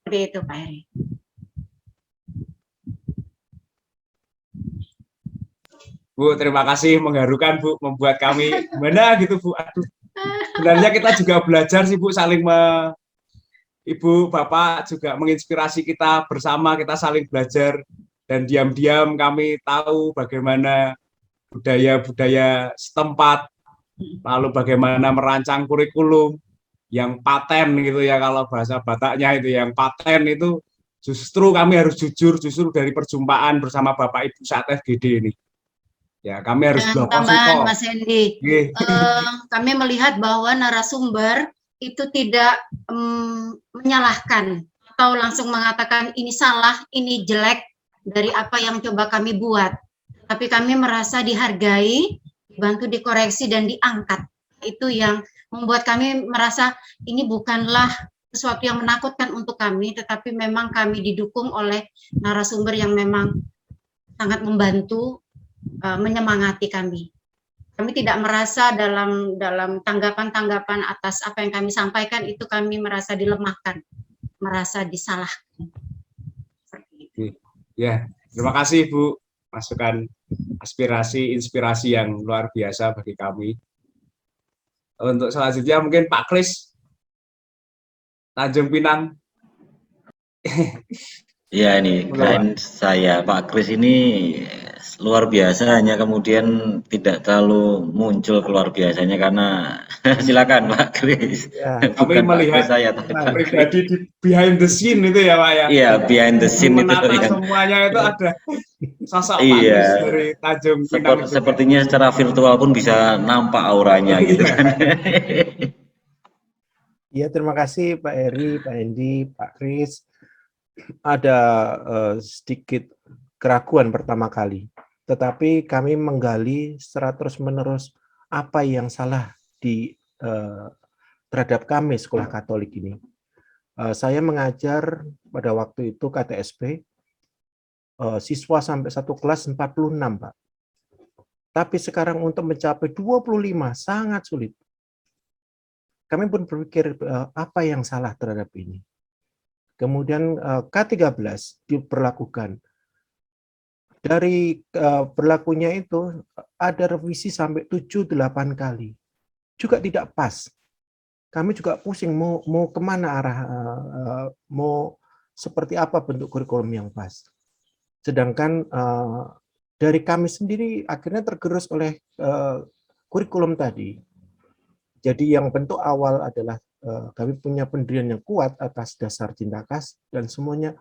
Seperti itu Pak Heri. Bu, terima kasih, mengharukan Bu, membuat kami gimana gitu Bu. Aduh, sebenarnya kita juga belajar sih Bu, saling Ibu, Bapak juga menginspirasi kita bersama, kita saling belajar, dan diam-diam kami tahu bagaimana budaya-budaya setempat, lalu bagaimana merancang kurikulum yang paten gitu ya, kalau bahasa Bataknya itu yang paten itu. Justru kami harus jujur, justru dari perjumpaan bersama Bapak Ibu saat FGD ini. Ya, kami harus tambahan Mas Hendy. Kami melihat bahwa narasumber itu tidak menyalahkan atau langsung mengatakan ini salah, ini jelek dari apa yang coba kami buat. Tapi kami merasa dihargai, dibantu dikoreksi dan diangkat. Itu yang membuat kami merasa ini bukanlah sesuatu yang menakutkan untuk kami, tetapi memang kami didukung oleh narasumber yang memang sangat membantu, menyemangati kami. Kami tidak merasa dalam tanggapan-tanggapan atas apa yang kami sampaikan itu kami merasa dilemahkan, merasa disalahkan. Ya, terima kasih Bu, masukan aspirasi, inspirasi yang luar biasa bagi kami. Untuk selanjutnya mungkin Pak Kris, Tanjung Pinang. Ya, ini klien saya Pak Kris ini luar biasa, hanya kemudian tidak terlalu muncul keluar biasanya karena silakan Pak Kris. Ya, kami melihat saya pribadi di behind the scene itu ya Pak ya. Iya, behind the scene itu yang semuanya itu ada sosok Pak Kris dari Tanjung Pinang. Sepertinya secara virtual pun bisa nampak auranya gitu kan. Iya, terima kasih Pak Heri, Pak Hendy, Pak Kris. Ada sedikit keraguan pertama kali, tetapi kami menggali secara terus-menerus apa yang salah terhadap kami sekolah Katolik ini. Saya mengajar pada waktu itu KTSP, siswa sampai satu kelas 46 Pak. Tapi sekarang untuk mencapai 25 sangat sulit. Kami pun berpikir apa yang salah terhadap ini. Kemudian K13 diberlakukan. Dari berlakunya itu ada revisi sampai 7-8 kali. Juga tidak pas. Kami juga pusing mau kemana arah, mau seperti apa bentuk kurikulum yang pas. Sedangkan dari kami sendiri akhirnya tergerus oleh kurikulum tadi. Jadi yang bentuk awal adalah kami punya pendirian yang kuat atas dasar cinta kasih dan semuanya.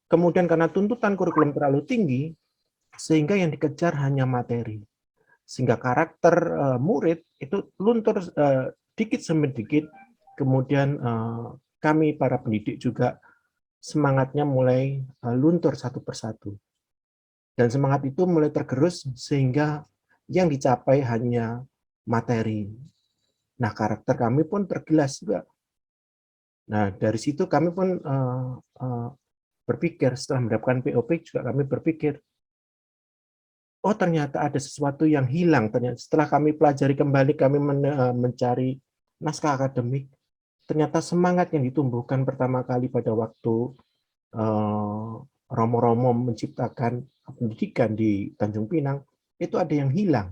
Kemudian karena tuntutan kurikulum terlalu tinggi, sehingga yang dikejar hanya materi. Sehingga karakter murid itu luntur dikit demi dikit. Kemudian kami para pendidik juga semangatnya mulai luntur satu persatu. Dan semangat itu mulai tergerus sehingga yang dicapai hanya materi. Nah, karakter kami pun tergilas juga. Nah, dari situ kami pun berpikir, setelah mendapatkan POP juga kami berpikir, oh ternyata ada sesuatu yang hilang. Ternyata setelah kami pelajari kembali, kami mencari naskah akademik, ternyata semangat yang ditumbuhkan pertama kali pada waktu Romo-Romo menciptakan pendidikan di Tanjung Pinang, itu ada yang hilang.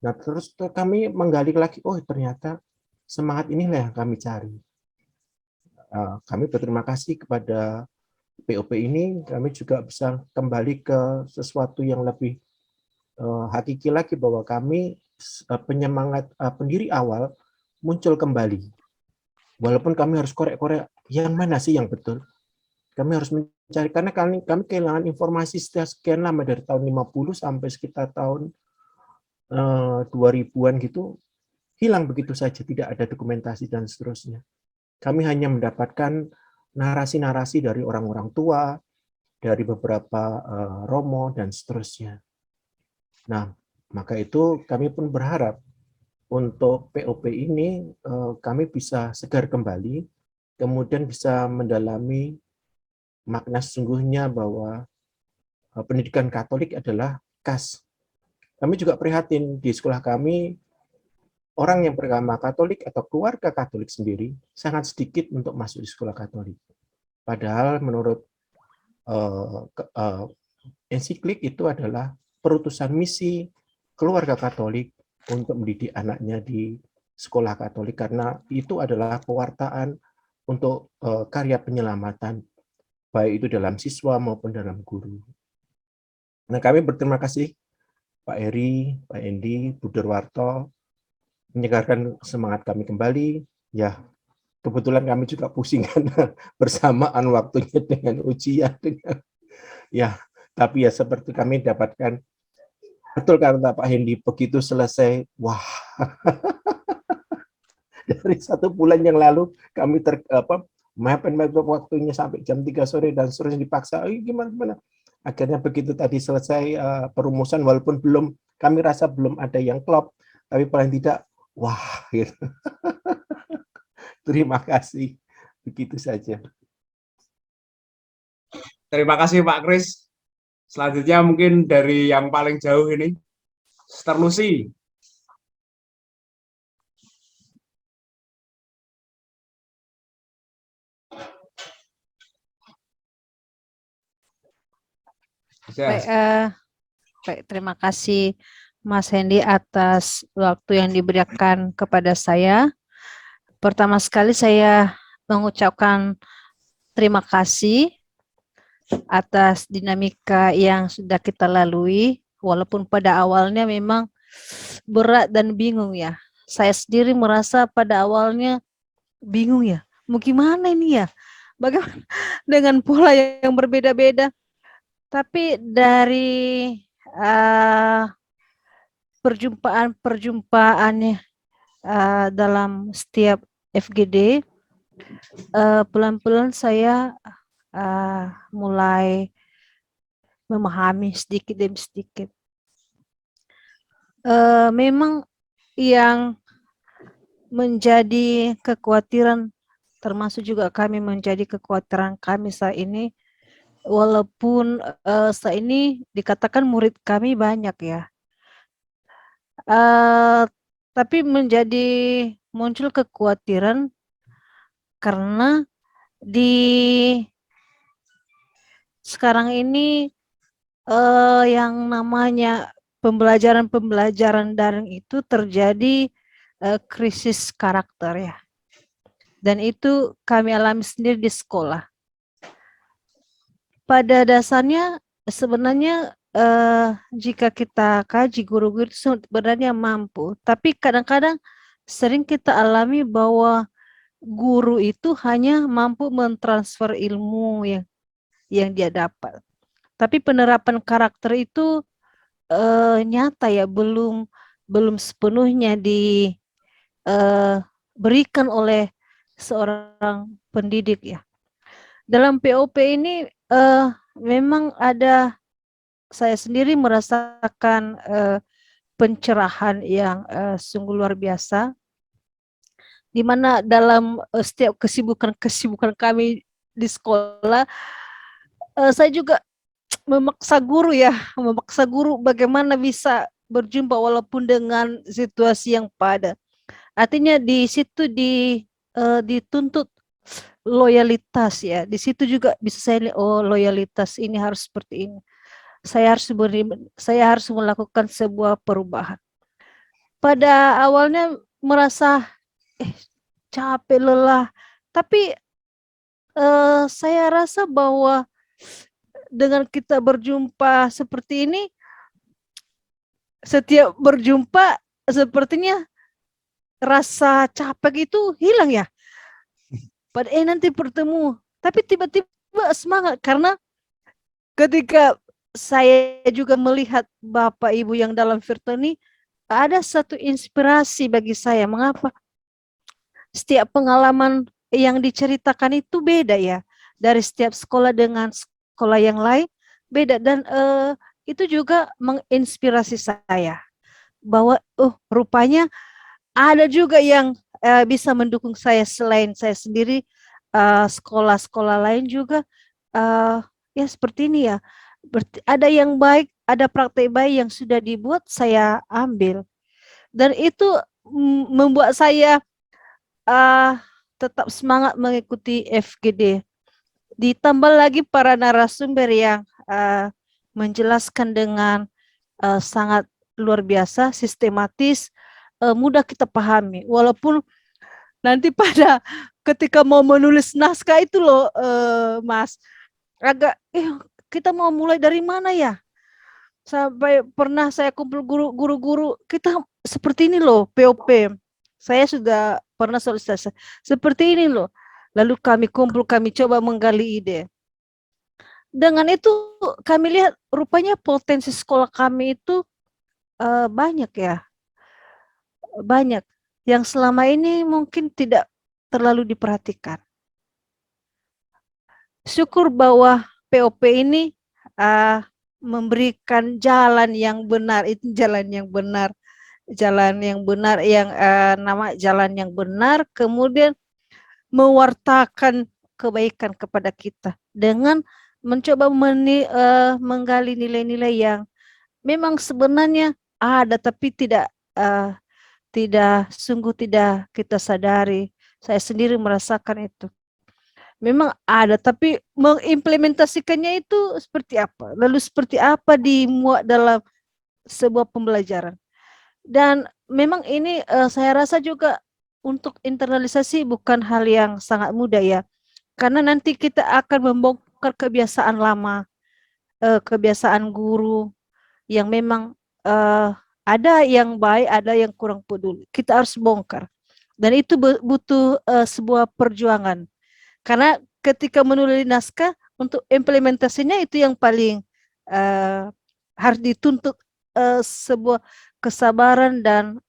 Nah, terus kami menggali lagi, oh ternyata semangat inilah yang kami cari. Kami berterima kasih kepada POP ini, kami juga bisa kembali ke sesuatu yang lebih hakiki lagi, bahwa kami penyemangat pendiri awal muncul kembali. Walaupun kami harus korek-korek, yang mana sih yang betul? Kami harus mencari, karena kami kehilangan informasi setelah sekian lama, dari tahun 50 sampai sekitar tahun 2000-an gitu, hilang begitu saja, tidak ada dokumentasi dan seterusnya. Kami hanya mendapatkan narasi-narasi dari orang-orang tua, dari beberapa romo, dan seterusnya. Nah, maka itu kami pun berharap untuk POP ini kami bisa segar kembali, kemudian bisa mendalami makna sesungguhnya bahwa pendidikan Katolik adalah khas. Kami juga prihatin di sekolah kami, orang yang beragama Katolik atau keluarga Katolik sendiri sangat sedikit untuk masuk di sekolah Katolik. Padahal menurut ensiklik itu adalah perutusan misi keluarga Katolik untuk mendidik anaknya di sekolah Katolik, karena itu adalah pewartaan untuk karya penyelamatan, baik itu dalam siswa maupun dalam guru. Nah, kami berterima kasih Pak Eri, Pak Endi, Bu Derwarto, menyegarkan semangat kami kembali. Ya, kebetulan kami juga pusing karena bersamaan waktunya dengan ujian. Ya, tapi ya seperti kami dapatkan, betul kata Pak Hendi, begitu selesai, wah, dari 1 bulan yang lalu kami mepet waktunya sampai jam 3 sore dan seterusnya, dipaksa, gimana. Akhirnya begitu tadi selesai perumusan, walaupun kami rasa belum ada yang klop, tapi paling tidak, wah, gitu. Terima kasih. Begitu saja. Terima kasih Pak Kris. Selanjutnya mungkin dari yang paling jauh ini, Sister Lucy. Baik, terima kasih Mas Hendy atas waktu yang diberikan kepada saya. Pertama sekali saya mengucapkan terima kasih atas dinamika yang sudah kita lalui, walaupun pada awalnya memang berat dan bingung ya. Saya sendiri merasa pada awalnya bingung ya, mau gimana ini ya, bagaimana dengan pola yang berbeda-beda. Tapi dari perjumpaan-perjumpaannya dalam setiap FGD, pelan-pelan saya mulai memahami sedikit demi sedikit. Memang yang menjadi kekhawatiran, termasuk juga kami menjadi kekhawatiran kami saat ini, walaupun saat ini dikatakan murid kami banyak ya, tapi menjadi muncul kekhawatiran karena di sekarang ini yang namanya pembelajaran daring itu terjadi krisis karakter ya, dan itu kami alami sendiri di sekolah. Pada dasarnya sebenarnya jika kita kaji, guru-guru itu sebenarnya mampu, tapi kadang-kadang sering kita alami bahwa guru itu hanya mampu mentransfer ilmu yang dia dapat, tapi penerapan karakter itu nyata ya belum sepenuhnya diberikan oleh seorang pendidik ya. Dalam POP ini memang ada, saya sendiri merasakan pencerahan yang sungguh luar biasa, di mana dalam setiap kesibukan kami di sekolah, saya juga memaksa guru bagaimana bisa berjumpa walaupun dengan situasi yang padat. Artinya di situ dituntut loyalitas ya. Di situ juga bisa saya lihat, oh loyalitas ini harus seperti ini. saya harus melakukan sebuah perubahan. Pada awalnya merasa capek, lelah, tapi saya rasa bahwa dengan kita berjumpa seperti ini, setiap berjumpa sepertinya rasa capek itu hilang ya. Pada nanti bertemu, tapi tiba-tiba semangat karena ketika saya juga melihat Bapak Ibu yang dalam virtual ini, ada satu inspirasi bagi saya. Mengapa? Setiap pengalaman yang diceritakan itu beda ya. Dari setiap sekolah dengan sekolah yang lain beda, dan itu juga menginspirasi saya bahwa rupanya ada juga yang bisa mendukung saya selain saya sendiri. Sekolah-sekolah lain juga ya seperti ini ya. Ada yang baik, ada praktek baik yang sudah dibuat, saya ambil, dan itu membuat saya tetap semangat mengikuti FGD. Ditambah lagi para narasumber yang menjelaskan dengan sangat luar biasa, sistematis, mudah kita pahami. Walaupun nanti pada ketika mau menulis naskah itu loh, Mas, agak kita mau mulai dari mana ya? Sampai pernah saya kumpul guru-guru, kita seperti ini loh POP. Saya sudah pernah sosialisasi seperti ini loh. Lalu kami kumpul, kami coba menggali ide. Dengan itu kami lihat rupanya potensi sekolah kami itu banyak ya. Banyak yang selama ini mungkin tidak terlalu diperhatikan. Syukur bahwa POP ini memberikan jalan yang benar, itu jalan yang benar, yang nama jalan yang benar, kemudian mewartakan kebaikan kepada kita dengan mencoba menggali nilai-nilai yang memang sebenarnya ada tapi tidak sungguh tidak kita sadari. Saya sendiri merasakan itu. Memang ada, tapi mengimplementasikannya itu seperti apa? Lalu seperti apa dimuat dalam sebuah pembelajaran? Dan memang ini saya rasa juga untuk internalisasi bukan hal yang sangat mudah ya. Karena nanti kita akan membongkar kebiasaan lama, kebiasaan guru yang memang ada yang baik, ada yang kurang peduli. Kita harus bongkar. Dan itu butuh sebuah perjuangan. Karena ketika menulis naskah, untuk implementasinya itu yang paling harus dituntut sebuah kesabaran dan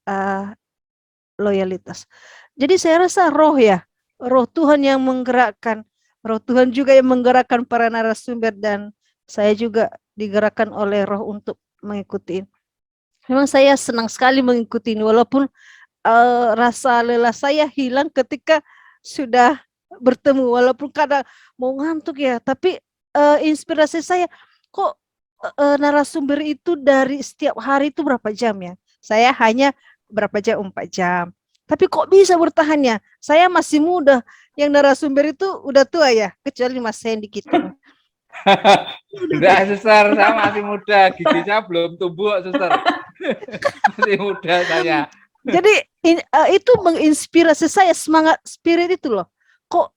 loyalitas. Jadi saya rasa roh Tuhan yang menggerakkan, roh Tuhan juga yang menggerakkan para narasumber, dan saya juga digerakkan oleh roh untuk mengikuti. Memang saya senang sekali mengikuti ini, walaupun rasa lelah saya hilang ketika sudah bertemu, walaupun kadang mau ngantuk ya, tapi inspirasi saya, kok narasumber itu dari setiap hari itu berapa jam ya? Saya hanya berapa jam, 4 jam. Tapi kok bisa bertahan ya? Saya masih muda, yang narasumber itu udah tua ya, kecuali Mas Hendy gitu. Enggak, Suster, saya masih muda, gigi saya belum tumbuh, Suster. Masih muda saya. Jadi itu menginspirasi saya, semangat spirit itu loh. Kok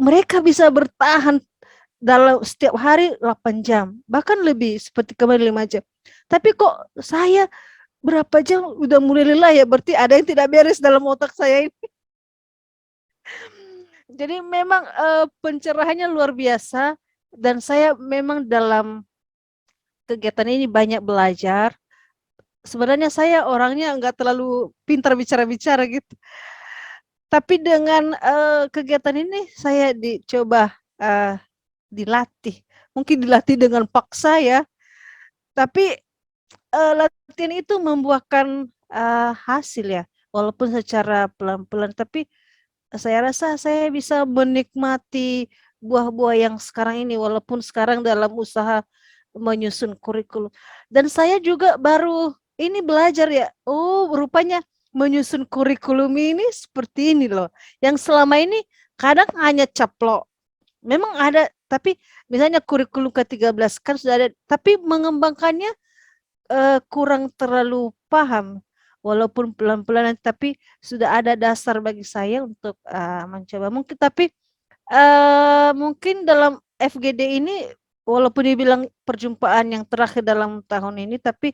mereka bisa bertahan dalam setiap hari 8 jam, bahkan lebih, seperti kemarin 5 jam. Tapi kok saya berapa jam udah mulai lelah ya, berarti ada yang tidak beres dalam otak saya ini. Jadi memang pencerahannya luar biasa, dan saya memang dalam kegiatan ini banyak belajar. Sebenarnya saya orangnya enggak terlalu pintar bicara-bicara gitu. Tapi dengan kegiatan ini saya dicoba dilatih. Mungkin dilatih dengan paksa ya. Tapi latihan itu membuahkan hasil ya. Walaupun secara pelan-pelan, tapi saya rasa saya bisa menikmati buah-buah yang sekarang ini, walaupun sekarang dalam usaha menyusun kurikulum. Dan saya juga baru ini belajar ya, rupanya menyusun kurikulum ini seperti ini loh. Yang selama ini kadang hanya caplok. Memang ada Tapi misalnya kurikulum ke-13 kan sudah ada, tapi mengembangkannya kurang terlalu paham. Walaupun pelan-pelan, tapi sudah ada dasar bagi saya untuk mencoba. Mungkin tapi mungkin dalam FGD ini, walaupun dibilang perjumpaan yang terakhir dalam tahun ini, tapi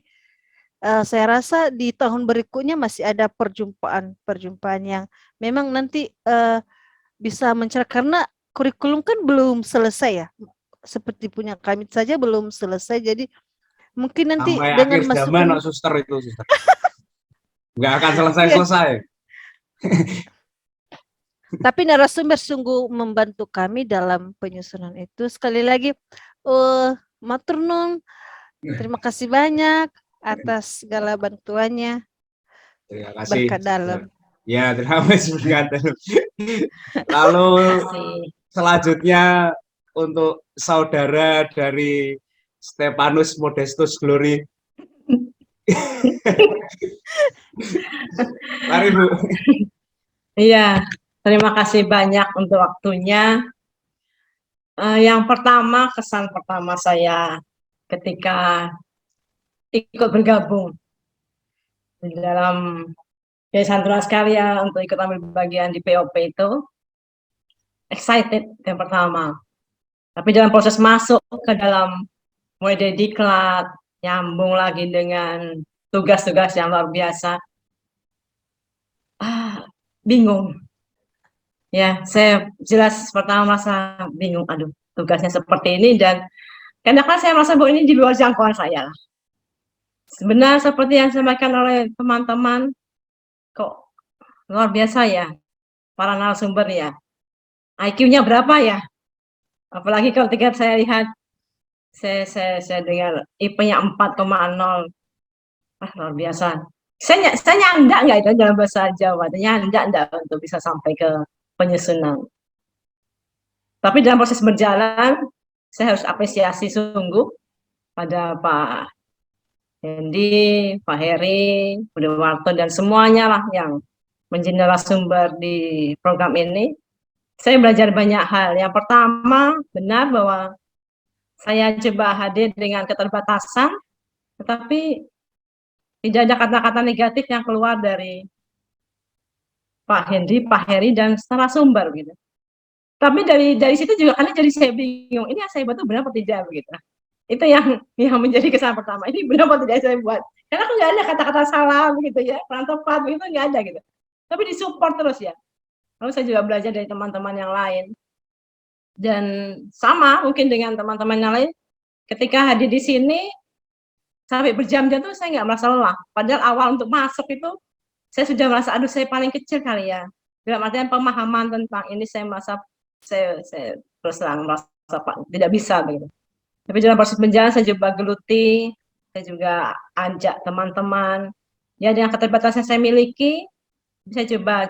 saya rasa di tahun berikutnya masih ada perjumpaan yang memang nanti bisa mencerah, karena kurikulum kan belum selesai ya, seperti punya kami saja belum selesai, jadi mungkin nanti Sampai dengan akhir zaman, masuknya suster itu, suster. Nggak akan selesai-selesai. tapi narasumber sungguh membantu kami dalam penyusunan itu. Sekali lagi, matur nuwun, terima kasih banyak atas segala bantuannya. Terima kasih. Berkat dalam. Ya, terima kasih berkat dalam. Lalu selanjutnya untuk saudara dari Stefanus Modestus Glory. Mari Bu. Iya, terima kasih banyak untuk waktunya. Yang pertama, kesan pertama saya ketika ikut bergabung di dalam Yayasan Tunas Karya untuk ikut ambil bagian di POP itu, excited yang pertama. Tapi dalam proses masuk ke dalam, mulai dari diklat, nyambung lagi dengan tugas-tugas yang luar biasa, bingung. Ya, saya jelas pertama merasa bingung, aduh, tugasnya seperti ini, dan kadang-kadang saya merasa bahwa ini di luar jangkauan saya. Sebenarnya seperti yang disampaikan oleh teman-teman, kok luar biasa ya, para narasumber ya. IQ-nya berapa ya? Apalagi kalau ketika saya lihat, saya dengar IP-nya 4,0. Luar biasa. Saya nyandak nggak itu dalam bahasa Jawa, nyandak untuk bisa sampai ke penyusunan. Tapi dalam proses berjalan, saya harus apresiasi sungguh pada Pak Hendy, Pak Heri, Budi Warto, dan semuanya lah yang menjadi narasumber di program ini. Saya belajar banyak hal. Yang pertama, benar bahwa saya coba hadir dengan keterbatasan, tetapi tidak ada kata-kata negatif yang keluar dari Pak Hendy, Pak Heri, dan narasumber gitu. Tapi dari situ juga karena jadi saya bingung, ini yang saya buat itu benar atau tidak begitu. Itu yang menjadi kesan pertama. Ini benar atau tidak saya buat? Karena aku nggak ada kata-kata salah begitu ya, kurang tepat begitu, nggak ada gitu. Tapi disupport terus ya. Lalu saya juga belajar dari teman-teman yang lain. Dan sama mungkin dengan teman-teman yang lain, ketika hadir di sini sampai berjam-jam tuh saya nggak merasa lelah. Padahal awal untuk masuk itu saya sudah merasa, aduh saya paling kecil kali ya. Dalam artian pemahaman tentang ini saya merasa saya terus terang merasa tidak bisa begitu. Tapi dalam proses berjalan saya coba geluti, saya juga ajak teman-teman ya dengan keterbatasan saya miliki, saya coba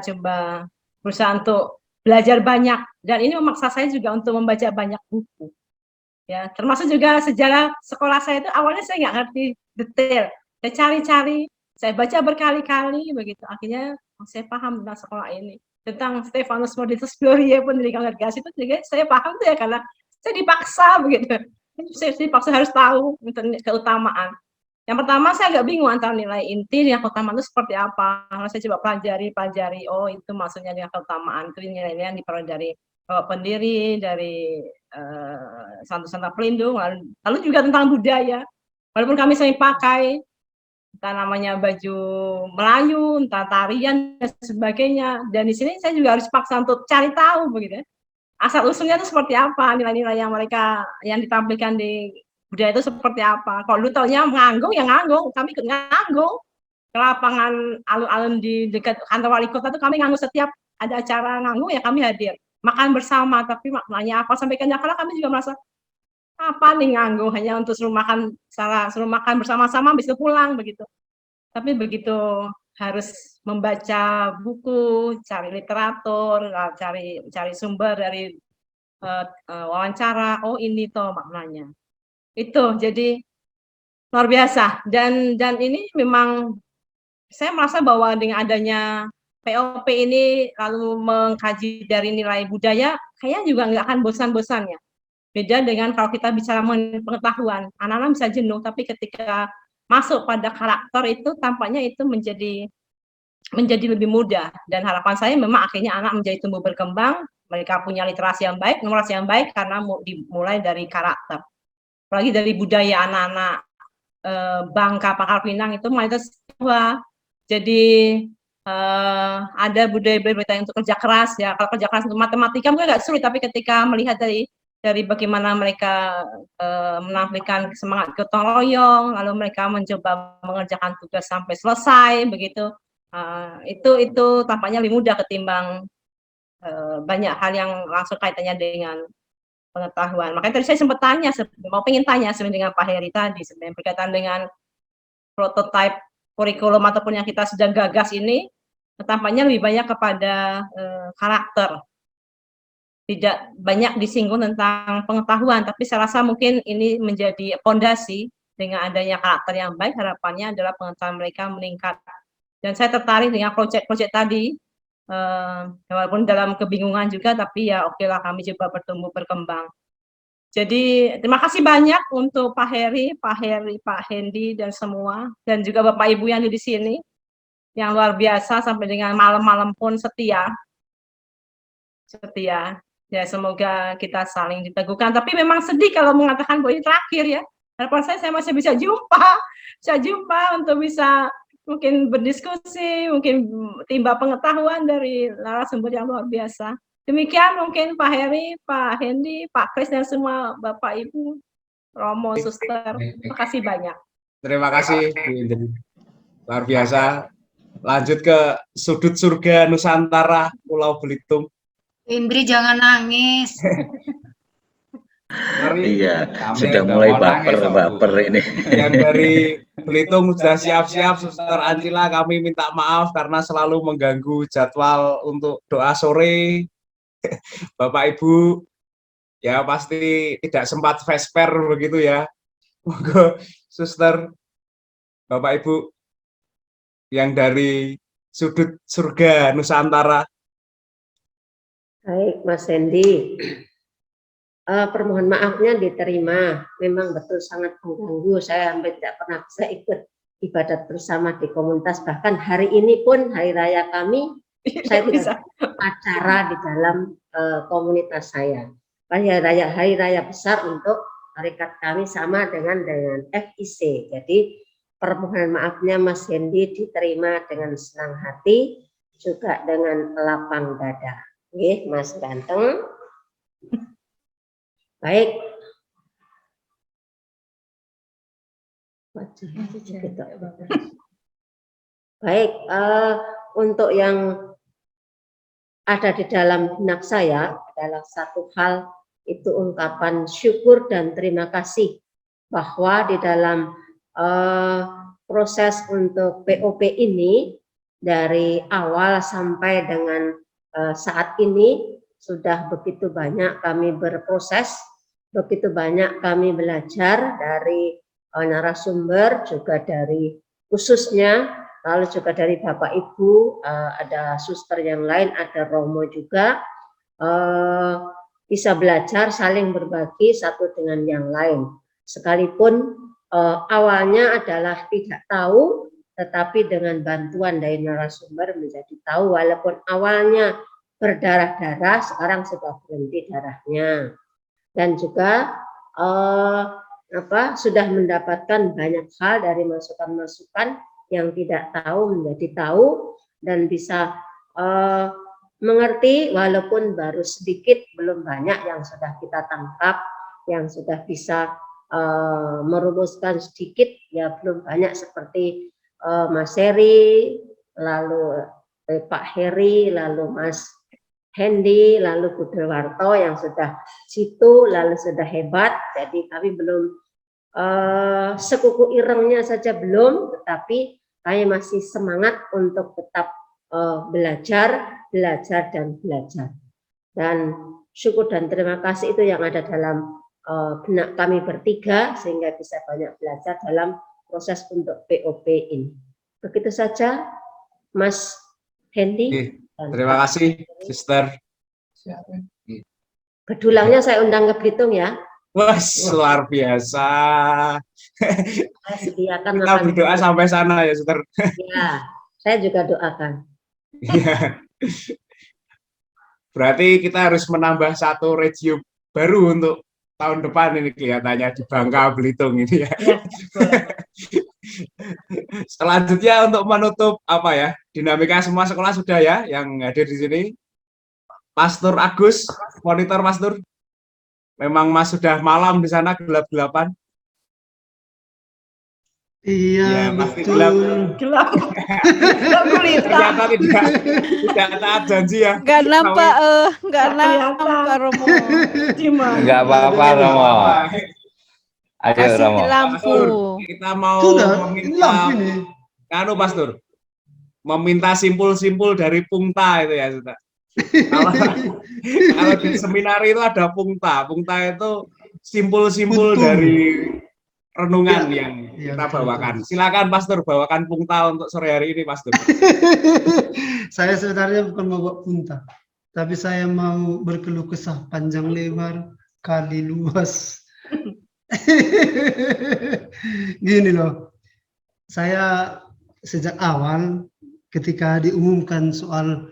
berusaha untuk belajar banyak, dan ini memaksa saya juga untuk membaca banyak buku. Ya, termasuk juga sejarah sekolah saya itu awalnya saya nggak ngerti detail. Saya cari-cari, saya baca berkali-kali begitu. Akhirnya saya paham tentang sekolah ini. Tentang Stefanus Modestus Glory pun dari kongregasi itu juga saya paham tuh ya, karena saya dipaksa begitu. Saya dipaksa harus tahu keutamaan. Yang pertama saya agak bingung antara nilai inti dan keutamaan itu seperti apa. Lalu saya coba pelajari, oh itu maksudnya dengan keutamaan itu nilai-nilai yang diperoleh dari pendiri, dari santo-santo pelindung, lalu juga tentang budaya. Walaupun kami sering pakai entah namanya baju Melayu, entah tarian dan sebagainya, dan di sini saya juga harus paksa untuk cari tahu begitu. Asal usulnya itu seperti apa, nilai-nilai yang mereka yang ditampilkan di budaya itu seperti apa. Kalau dulu taunya nganggung, ya nganggung, kami ikut nganggung. Ke lapangan alun-alun di dekat kantor wali kota itu kami nganggung, setiap ada acara nganggung ya kami hadir. Makan bersama, tapi maknanya apa sampai kadang-kadang kami juga merasa apa nih nganggung hanya untuk suruh makan bersama-sama habis itu pulang begitu. Tapi begitu harus membaca buku, cari literatur, cari sumber dari wawancara, oh ini toh maknanya. Itu jadi luar biasa, dan ini memang saya merasa bahwa dengan adanya POP ini lalu mengkaji dari nilai budaya, kayaknya juga nggak akan bosan-bosannya. Beda dengan kalau kita bicara mengenai pengetahuan, anak-anak bisa jenuh, tapi ketika masuk pada karakter itu tampaknya itu menjadi lebih mudah. Dan harapan saya memang akhirnya anak menjadi tumbuh berkembang, mereka punya literasi yang baik, numerasi yang baik karena dimulai dari karakter. Apalagi dari budaya anak-anak Bangka, Pangkal Pinang itu mayoritas Jawa. Jadi ada budaya-budaya untuk kerja keras ya. Kalau kerja keras untuk matematika mungkin agak sulit, tapi ketika melihat dari bagaimana mereka menampilkan semangat gotong royong, lalu mereka mencoba mengerjakan tugas sampai selesai begitu, itu tampaknya lebih mudah ketimbang banyak hal yang langsung kaitannya dengan pengetahuan. Makanya tadi saya sempat pengen tanya sebenarnya dengan Pak Heri tadi sebenarnya berkaitan dengan prototipe kurikulum ataupun yang kita sedang gagas ini, tampaknya lebih banyak kepada karakter, tidak banyak disinggung tentang pengetahuan, tapi saya rasa mungkin ini menjadi fondasi. Dengan adanya karakter yang baik, harapannya adalah pengetahuan mereka meningkat. Dan saya tertarik dengan proyek-proyek tadi, walaupun dalam kebingungan juga, tapi ya oke lah kami coba bertumbuh berkembang. Jadi terima kasih banyak untuk Pak Heri, Pak Hendi dan semua, dan juga Bapak Ibu yang ada di sini, yang luar biasa sampai dengan malam-malam pun setia. Ya semoga kita saling diteguhkan. Tapi memang sedih kalau mengatakan bahwa ini terakhir ya. Harapan saya masih bisa jumpa untuk bisa mungkin berdiskusi, mungkin timba pengetahuan dari narasumber yang luar biasa. Demikian mungkin Pak Heri, Pak Hendi, Pak Kris dan semua Bapak Ibu, Romo, Suster. Terima kasih banyak. Terima kasih Bu Indri. Luar biasa. Lanjut ke sudut surga Nusantara Pulau Belitung. Indri jangan nangis. Iya, sudah mulai baper ini. Yang dari Belitung sudah siap-siap, Suster Ancila, kami minta maaf karena selalu mengganggu jadwal untuk doa sore. Bapak Ibu, ya pasti tidak sempat vesper begitu ya. Monggo, Suster, Bapak Ibu, yang dari sudut surga Nusantara. Baik, Mas Hendi. Permohon maafnya diterima. Memang betul sangat mengganggu. Saya hampir tidak pernah bisa ikut ibadat bersama di komunitas. Bahkan hari ini pun hari raya kami, saya tidak acara di dalam komunitas saya. Hari raya besar untuk tarekat kami sama dengan FIC. Jadi permohonan maafnya Mas Hendi diterima dengan senang hati, juga dengan lapang dada. Oke, Mas Ganteng. Baik. Baik, untuk yang ada di dalam benak saya adalah satu hal, itu ungkapan syukur dan terima kasih bahwa di dalam proses untuk POP ini dari awal sampai dengan saat ini sudah begitu banyak kami berproses, begitu banyak kami belajar dari narasumber, juga dari khususnya, lalu juga dari Bapak Ibu, ada suster yang lain, ada Romo juga, bisa belajar saling berbagi satu dengan yang lain. Sekalipun awalnya adalah tidak tahu, tetapi dengan bantuan dari narasumber menjadi tahu, walaupun awalnya berdarah-darah, sekarang sudah berhenti darahnya. Dan juga sudah mendapatkan banyak hal dari masukan-masukan yang tidak tahu menjadi tahu, dan bisa mengerti walaupun baru sedikit, belum banyak yang sudah kita tangkap, yang sudah bisa merumuskan sedikit, ya belum banyak seperti Mas Heri, lalu Pak Heri, lalu Mas Hendi, lalu Budelwarto yang sudah situ, lalu sudah hebat. Jadi kami belum sekuku irengnya saja belum, tetapi kami masih semangat untuk tetap belajar dan belajar. Dan syukur dan terima kasih itu yang ada dalam benak kami bertiga, sehingga bisa banyak belajar dalam proses untuk POP ini. Begitu saja, Mas Hendi. Terima kasih, Sister. Gedulangnya saya undang ke Belitung ya. Wah, luar biasa. Saya sediakan Kita makan berdoa siang. sampai sana ya, Suster. Ya, saya juga doakan. Iya. Berarti kita harus menambah satu regio baru untuk tahun depan ini kelihatannya di Bangka Belitung ini ya. Ya, betul. Selanjutnya untuk menutup apa ya, dinamika semua sekolah sudah ya yang hadir di sini. Pastor Agus, monitor Pastor. Memang Mas sudah malam di sana gelap-gelapan. Iya, Ya, pasti gelap. betul. Gelap. Gelap gulita. Ternyata tidak taat janji ya. Nggak nampak, nggak Nggak nampak Romo. Gimana? Enggak apa-apa, Romo. Ayo, Kasih Romo. lampu. Pastor, kita mau Sudah, ini meminta lampu ini. Anu Pastor, meminta simpul-simpul dari Pungta itu ya, Sudah. Kalau di seminar itu ada Pungta. Pungta itu simpul-simpul Betul. dari renungan Ya, yang ya, kita betul, bawakan. Silakan Pastor, bawakan Pungta untuk sore hari ini, Pastor. Saya sebenarnya bukan mau bawa punta, tapi saya mau berkeluh kesah panjang lebar kali luas. Gini loh, saya sejak awal ketika diumumkan soal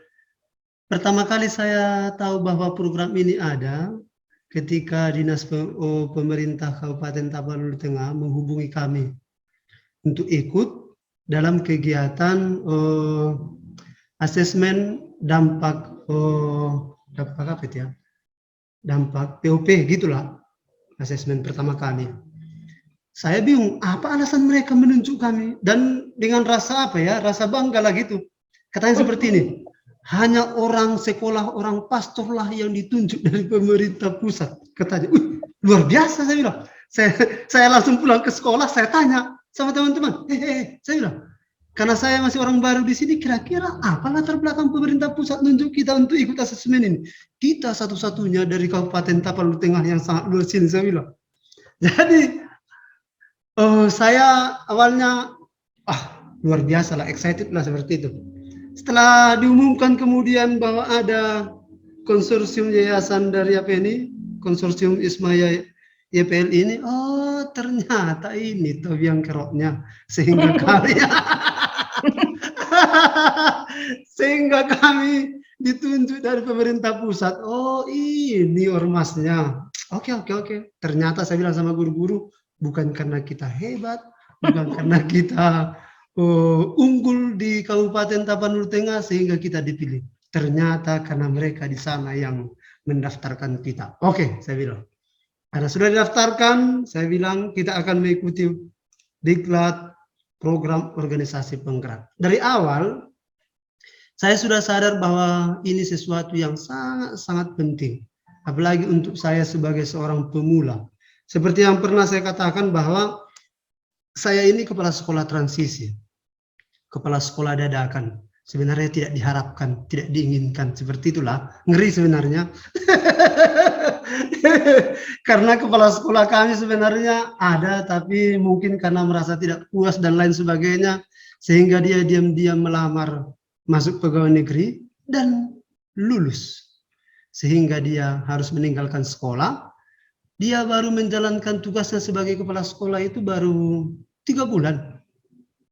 pertama kali saya tahu bahwa program ini ada ketika Dinas Pemerintah Kabupaten Tapanuli Tengah menghubungi kami untuk ikut dalam kegiatan asesmen dampak apa itu ya? Dampak POP gitulah, asesmen pertama kali. Saya bingung apa alasan mereka menunjuk kami, dan dengan rasa apa ya, rasa bangga lah gitu. Katanya seperti ini, hanya orang sekolah, orang pastor lah yang ditunjuk dari pemerintah pusat. Katanya, luar biasa, saya bilang. Saya langsung pulang ke sekolah, saya tanya sama teman-teman, saya bilang, karena saya masih orang baru di sini, kira-kira apa latar belakang pemerintah pusat nunjuk kita untuk ikut asesmen ini? Kita satu-satunya dari Kabupaten Tapanuli Tengah yang sangat luas ini, saya bilang. Jadi, saya awalnya, luar biasa lah, excited lah seperti itu. Setelah diumumkan kemudian bahwa ada konsorsium yayasan dari apa ini, konsorsium Ismaya YPL ini, ternyata ini tuh yang keroknya, sehingga kami sehingga kami ditunjuk dari pemerintah pusat. Oh, ini ormasnya. Oke. Ternyata saya bilang sama guru-guru, bukan karena kita hebat, bukan karena kita unggul di Kabupaten Tapanuli Tengah sehingga kita dipilih. Ternyata karena mereka di sana yang mendaftarkan kita. Oke, saya bilang. Karena sudah didaftarkan, saya bilang kita akan mengikuti diklat program organisasi penggerak. Dari awal, saya sudah sadar bahwa ini sesuatu yang sangat-sangat penting. Apalagi untuk saya sebagai seorang pemula. Seperti yang pernah saya katakan bahwa saya ini kepala sekolah transisi. Kepala sekolah dadakan. Sebenarnya tidak diharapkan, tidak diinginkan. Seperti itulah. Ngeri sebenarnya. Karena kepala sekolah kami sebenarnya ada, tapi mungkin karena merasa tidak puas dan lain sebagainya, sehingga dia diam-diam melamar masuk pegawai negeri dan lulus. Sehingga dia harus meninggalkan sekolah. Dia baru menjalankan tugasnya sebagai kepala sekolah itu baru 3 bulan.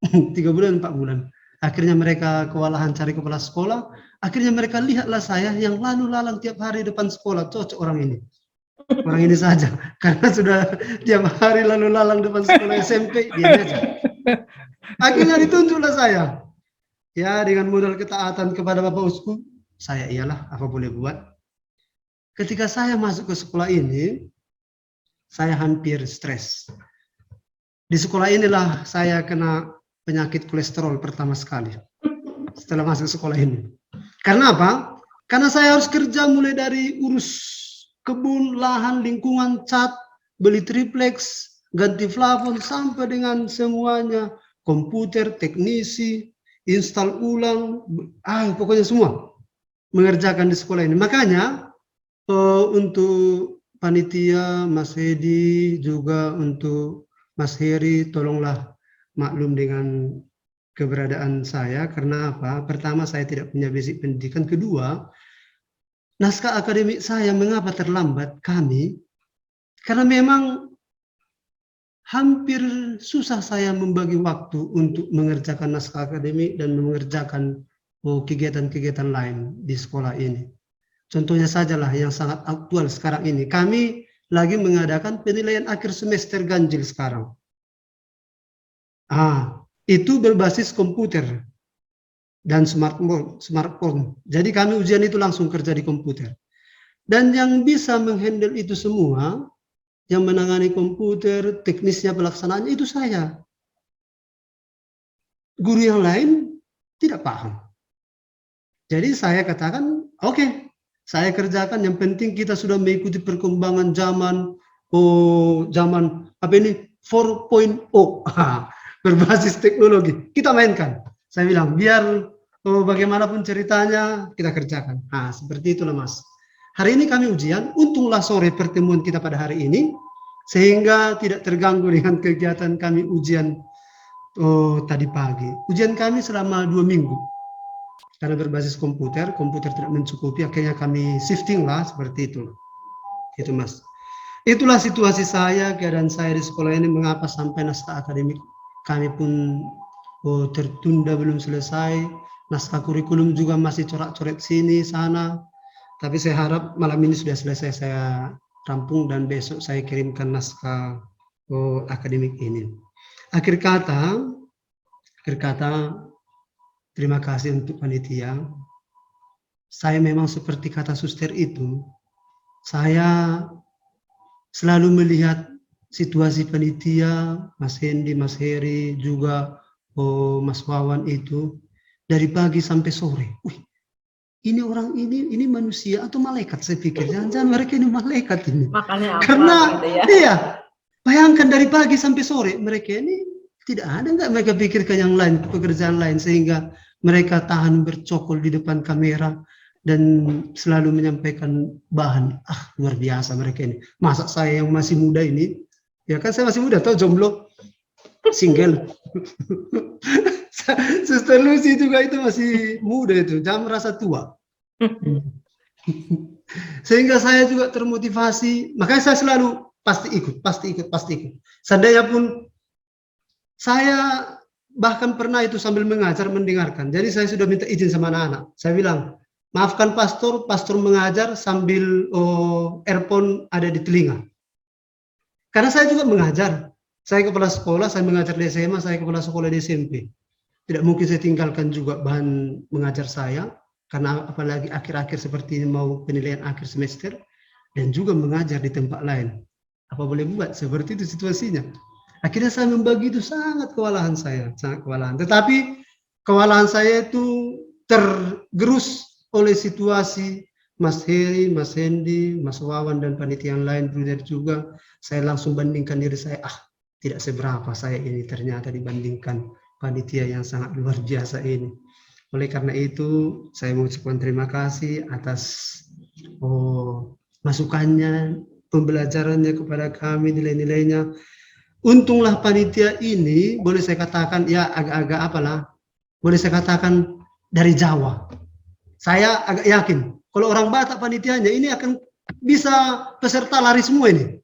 3 bulan, 4 bulan. Akhirnya mereka kewalahan cari kepala sekolah. Akhirnya mereka lihatlah saya yang lalu lalang tiap hari depan sekolah. Cocok orang ini. Orang ini saja. Karena sudah tiap hari lalu lalang depan sekolah SMP, dia aja. Akhirnya ditunjuklah saya. Ya, dengan modal ketaatan kepada Bapak Uskup, saya iyalah apa boleh buat. Ketika saya masuk ke sekolah ini, saya hampir stres. Di sekolah inilah saya kena penyakit kolesterol pertama sekali setelah masuk sekolah ini. Karena apa? Karena saya harus kerja mulai dari urus kebun, lahan, lingkungan, cat, beli triplex, ganti plafon, sampai dengan semuanya, komputer, teknisi, install ulang, pokoknya semua mengerjakan di sekolah ini. Makanya untuk panitia, Mas Hedi, juga untuk Mas Heri, tolonglah maklum dengan keberadaan saya. Karena apa? Pertama, saya tidak punya basic pendidikan. Kedua, naskah akademik saya mengapa terlambat? Karena memang hampir susah saya membagi waktu untuk mengerjakan naskah akademik dan mengerjakan kegiatan-kegiatan lain di sekolah ini. Contohnya sajalah yang sangat aktual sekarang ini. Kami lagi mengadakan penilaian akhir semester ganjil sekarang. Itu berbasis komputer dan smartphone. Jadi kami ujian itu langsung kerja di komputer. Dan yang bisa menghandle itu semua, yang menangani komputer, teknisnya, pelaksanaannya itu saya. Guru yang lain tidak paham. Jadi saya katakan, oke, saya kerjakan, yang penting kita sudah mengikuti perkembangan zaman, zaman apa ini, 4.0, berbasis teknologi, kita mainkan. Saya bilang, biar bagaimanapun ceritanya, kita kerjakan. Seperti itulah Mas. Hari ini kami ujian, untunglah sore pertemuan kita pada hari ini, sehingga tidak terganggu dengan kegiatan kami ujian tadi pagi. Ujian kami selama 2 minggu. Karena berbasis komputer tidak mencukupi, akhirnya kami shifting lah, seperti itu. Itu Mas. Itulah situasi saya, keadaan saya di sekolah ini, mengapa sampai naskah akademik kami pun tertunda, belum selesai. Naskah kurikulum juga masih corak-coret sini, sana. Tapi saya harap malam ini sudah selesai saya rampung dan besok saya kirimkan naskah akademik ini. Akhir kata, terima kasih untuk panitia. Saya memang seperti kata suster itu, saya selalu melihat situasi panitia, Mas Hendy, Mas Heri, juga Mas Wawan itu, dari pagi sampai sore. Ini orang ini manusia atau malaikat, saya pikir. Jangan-jangan mereka ini malaikat ini. Makanya apa, Karena, gitu ya. iya, bayangkan dari pagi sampai sore, mereka ini tidak ada nggak mereka pikirkan yang lain, pekerjaan lain, sehingga mereka tahan bercokol di depan kamera dan selalu menyampaikan bahan. Luar biasa mereka ini. Masa saya yang masih muda ini, ya kan saya masih muda, tau jomblo, single. Suster Lucy juga itu masih muda itu, jangan merasa tua. Sehingga saya juga termotivasi, makanya saya selalu pasti ikut. Seandainya pun saya bahkan pernah itu sambil mengajar mendengarkan. Jadi saya sudah minta izin sama anak-anak. Saya bilang, maafkan pastor mengajar sambil earphone ada di telinga. Karena saya juga mengajar. Saya kepala sekolah, saya mengajar di SMA, saya kepala sekolah di SMP. Tidak mungkin saya tinggalkan juga bahan mengajar saya, karena apalagi akhir-akhir seperti ini mau penilaian akhir semester, dan juga mengajar di tempat lain. Apa boleh buat, seperti itu situasinya. Akhirnya saya membagi itu, sangat kewalahan saya, sangat kewalahan. Tetapi kewalahan saya itu tergerus oleh situasi Mas Heri, Mas Hendy, Mas Wawan, dan panitia yang lain juga. Saya langsung bandingkan diri saya, tidak seberapa saya ini ternyata dibandingkan panitia yang sangat luar biasa ini. Oleh karena itu, saya mengucapkan terima kasih atas masukannya, pembelajarannya kepada kami, nilai-nilainya. Untunglah panitia ini, boleh saya katakan, ya agak-agak apalah, boleh saya katakan dari Jawa. Saya agak yakin, kalau orang Batak panitianya ini akan bisa peserta lari semua ini.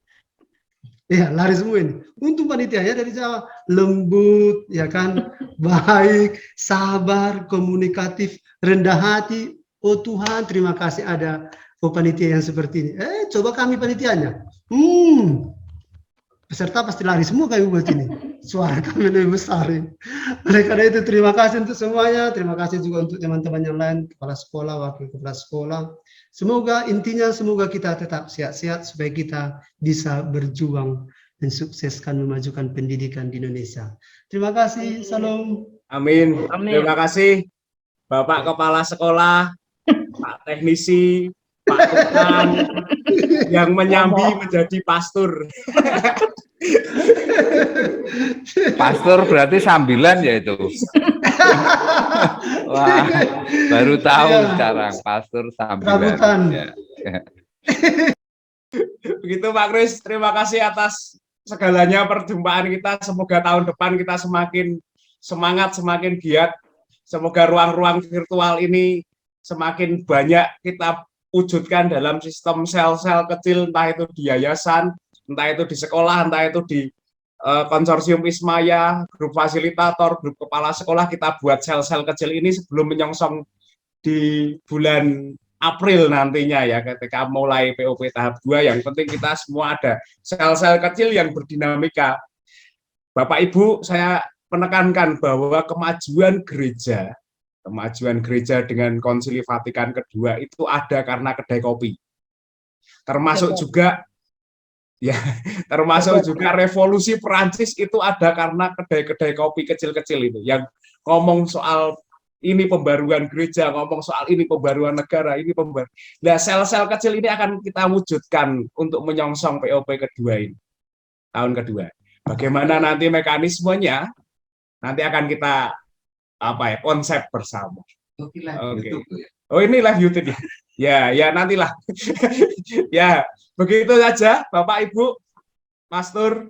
Ya, lari semua ini. Untung panitianya dari Jawa, lembut, ya kan, baik, sabar, komunikatif, rendah hati. Oh Tuhan, terima kasih ada panitia yang seperti ini. Coba kami panitianya. Peserta pasti lari semua kami buat ini. Suara kami lebih besar ini. Oleh karena itu, terima kasih untuk semuanya. Terima kasih juga untuk teman-teman yang lain, kepala sekolah, wakil kepala sekolah. Semoga semoga kita tetap sehat-sehat supaya kita bisa berjuang mensukseskan memajukan pendidikan di Indonesia. Terima kasih. Salam. Amin. Terima kasih Bapak Kepala Sekolah, Pak Teknisi, Pak Tuhan yang menyambi menjadi pastor. Pastor berarti sambilan ya itu. Wah, baru tahu sekarang pastor sambilan. Ya. Begitu Pak Kris, terima kasih atas segalanya perjumpaan kita. Semoga tahun depan kita semakin semangat, semakin giat. Semoga ruang-ruang virtual ini semakin banyak kita wujudkan dalam sistem sel-sel kecil, entah itu di yayasan, entah itu di sekolah, entah itu di konsorsium Ismaya, grup fasilitator, grup kepala sekolah, kita buat sel-sel kecil ini sebelum menyongsong di bulan April nantinya ya, ketika mulai POP tahap 2, yang penting kita semua ada sel-sel kecil yang berdinamika. Bapak Ibu, saya menekankan bahwa kemajuan gereja dengan Konsili Vatikan kedua itu ada karena kedai kopi. Termasuk juga ya, termasuk juga revolusi Perancis itu ada karena kedai-kedai kopi kecil-kecil itu yang ngomong soal ini pembaruan gereja, ngomong soal ini pembaruan negara, ini pembaruan. Nah, sel-sel kecil ini akan kita wujudkan untuk menyongsong POP kedua ini, tahun kedua. Bagaimana nanti mekanismenya, nanti akan kita konsep bersama. Oke. Oh, ini live YouTube ya. Ya nantilah. Ya, begitu saja Bapak Ibu, Pastor,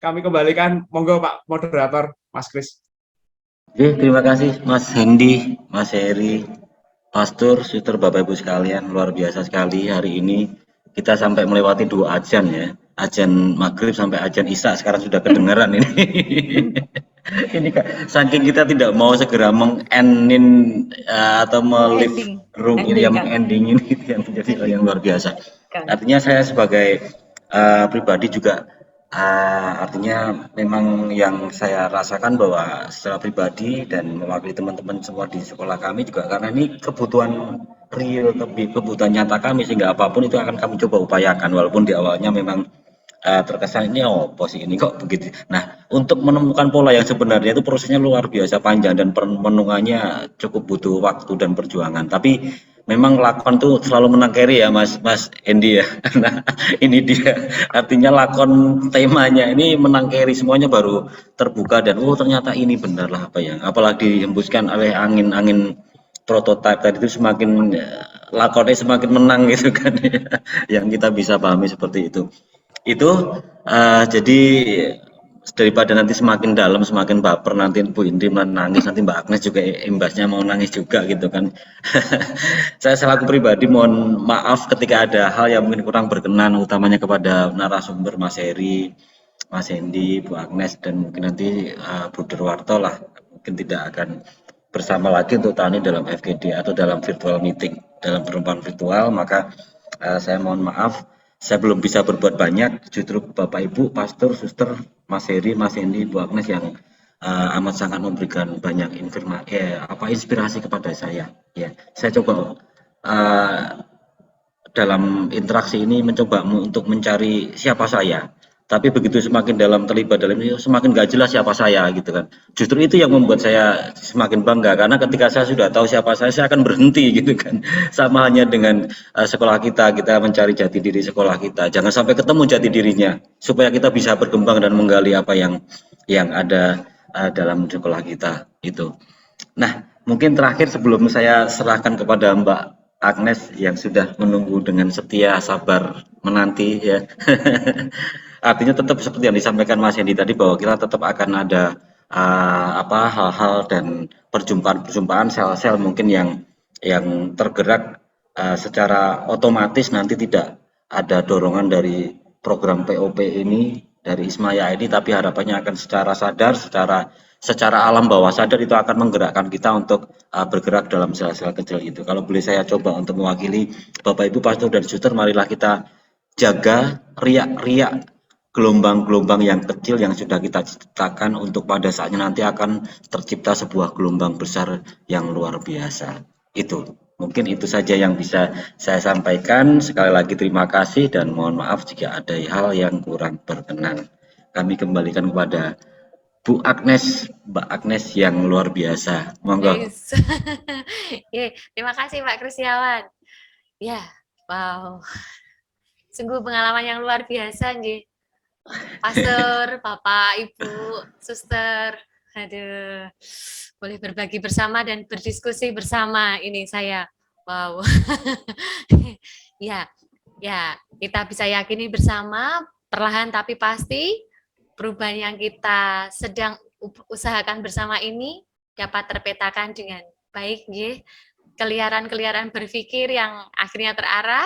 kami kembalikan, monggo Pak Moderator, Mas Kris. Oke, terima kasih Mas Hendy, Mas Heri, Pastor, Suster, Bapak Ibu sekalian, luar biasa sekali hari ini kita sampai melewati 2 ajan ya, ajan maghrib sampai ajan isya, sekarang sudah kedengaran ini. Ini saking kita tidak mau segera mengending atau melift room ini yang mengending ini yang menjadi hal yang luar biasa. Artinya saya sebagai pribadi juga artinya memang yang saya rasakan bahwa secara pribadi dan mewakili teman-teman semua di sekolah kami juga, karena ini kebutuhan real, kebutuhan nyata kami, sehingga apapun itu akan kami coba upayakan walaupun di awalnya memang terkesan ini posisi ini kok begitu. Nah, untuk menemukan pola yang sebenarnya itu prosesnya luar biasa panjang dan perenungannya cukup butuh waktu dan perjuangan. Tapi memang lakon tuh selalu menang carry ya Mas Hendy ya. Nah, ini dia artinya lakon temanya ini menang carry, semuanya baru terbuka dan ternyata ini benar lah apa yang apalagi dihembuskan oleh angin prototipe tadi itu semakin lakonnya semakin menang gitu kan ya. Yang kita bisa pahami seperti itu. Jadi daripada nanti semakin dalam semakin baper, nanti Bu Indri menangis, nanti Mbak Agnes juga imbasnya mau nangis juga gitu kan. Saya selaku pribadi mohon maaf ketika ada hal yang mungkin kurang berkenan, utamanya kepada narasumber Mas Heri, Mas Hendy, Bu Agnes, dan mungkin nanti Bu Derwarto lah mungkin tidak akan bersama lagi untuk tahun ini dalam FGD atau dalam virtual meeting, dalam pertemuan virtual, maka saya mohon maaf. Saya belum bisa berbuat banyak, justru Bapak Ibu, Pastor, Suster, Mas Heri, Mas Hendy, Bu Agnes yang amat sangat memberikan banyak inspirasi kepada saya. Ya, saya coba dalam interaksi ini mencoba untuk mencari siapa saya. Tapi begitu semakin terlibat dalam ini, semakin gak jelas siapa saya gitu kan. Justru itu yang membuat saya semakin bangga, karena ketika saya sudah tahu siapa saya akan berhenti gitu kan. Sama halnya dengan sekolah kita mencari jati diri sekolah kita. Jangan sampai ketemu jati dirinya, supaya kita bisa berkembang dan menggali apa yang ada dalam sekolah kita itu. Nah, mungkin terakhir sebelum saya serahkan kepada Mbak Agnes yang sudah menunggu dengan setia sabar menanti ya. Artinya tetap seperti yang disampaikan Mas Hendy tadi, bahwa kita tetap akan ada hal-hal dan perjumpaan sel-sel mungkin yang tergerak secara otomatis, nanti tidak ada dorongan dari program POP ini dari Ismaya ini, tapi harapannya akan secara sadar, secara alam bawah sadar itu akan menggerakkan kita untuk bergerak dalam sel-sel kecil itu. Kalau boleh saya coba untuk mewakili Bapak Ibu Pastor dan Suster, marilah kita jaga riak-riak gelombang-gelombang yang kecil yang sudah kita ciptakan, untuk pada saatnya nanti akan tercipta sebuah gelombang besar yang luar biasa. Itu mungkin itu saja yang bisa saya sampaikan. Sekali lagi terima kasih dan mohon maaf jika ada hal yang kurang berkenan. Kami kembalikan kepada Bu Agnes, Mbak Agnes yang luar biasa. Monggo. Yes. Terima kasih Pak Kristiawan. Ya, wow. Sungguh pengalaman yang luar biasa nih. Pastor, Bapak, Ibu, Suster, aduh, boleh berbagi bersama dan berdiskusi bersama ini saya, wow. Ya, kita bisa yakini bersama, perlahan tapi pasti perubahan yang kita sedang usahakan bersama ini dapat terpetakan dengan baik, ya. Keliaran-keliaran berpikir yang akhirnya terarah,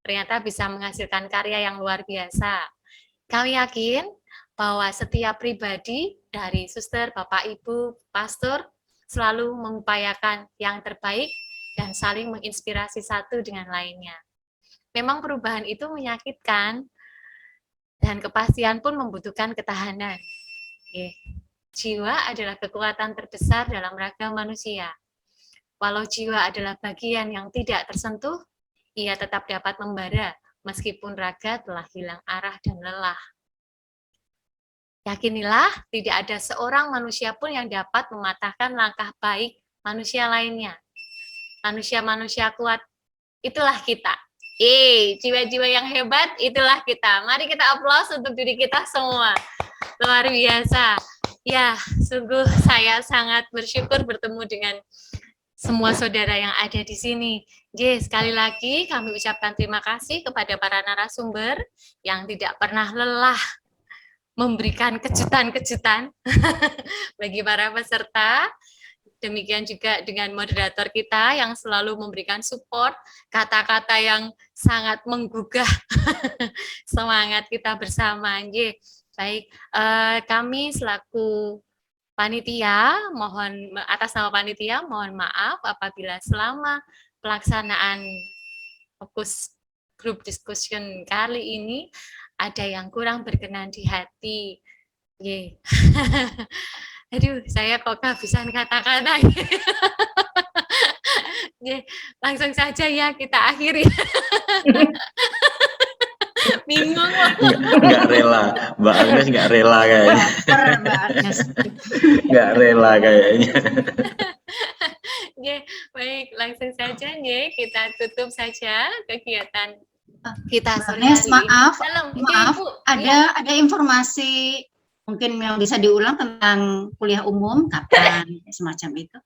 ternyata bisa menghasilkan karya yang luar biasa. Kami yakin bahwa setiap pribadi dari suster, Bapak, Ibu, pastor selalu mengupayakan yang terbaik dan saling menginspirasi satu dengan lainnya. Memang perubahan itu menyakitkan dan kepastian pun membutuhkan ketahanan. Jiwa adalah kekuatan terbesar dalam raga manusia. Walau jiwa adalah bagian yang tidak tersentuh, ia tetap dapat membara meskipun raga telah hilang arah dan lelah. Yakinilah, tidak ada seorang manusia pun yang dapat mematahkan langkah baik manusia lainnya. Manusia-manusia kuat, itulah kita. Jiwa-jiwa yang hebat, itulah kita. Mari kita aplaus untuk diri kita semua. Luar biasa. Ya, sungguh saya sangat bersyukur bertemu dengan semua saudara yang ada di sini. Sekali lagi kami ucapkan terima kasih kepada para narasumber yang tidak pernah lelah memberikan kejutan-kejutan bagi para peserta. Demikian juga dengan moderator kita yang selalu memberikan support, kata-kata yang sangat menggugah semangat kita bersama. Baik, kami selaku panitia, mohon atas nama panitia, mohon maaf apabila selama pelaksanaan fokus group discussion kali ini ada yang kurang berkenan di hati. Aduh, saya kok kehabisan kata-kata. Langsung saja ya kita akhiri. Bingung. Nggak rela, Mbak Agnes nggak rela kayaknya. Nggak rela kayaknya. Baik, langsung saja kita tutup saja kegiatan kita sore Agnes, hari maaf, ini. maaf, Bu. ada informasi mungkin yang bisa diulang tentang kuliah umum kapan semacam itu?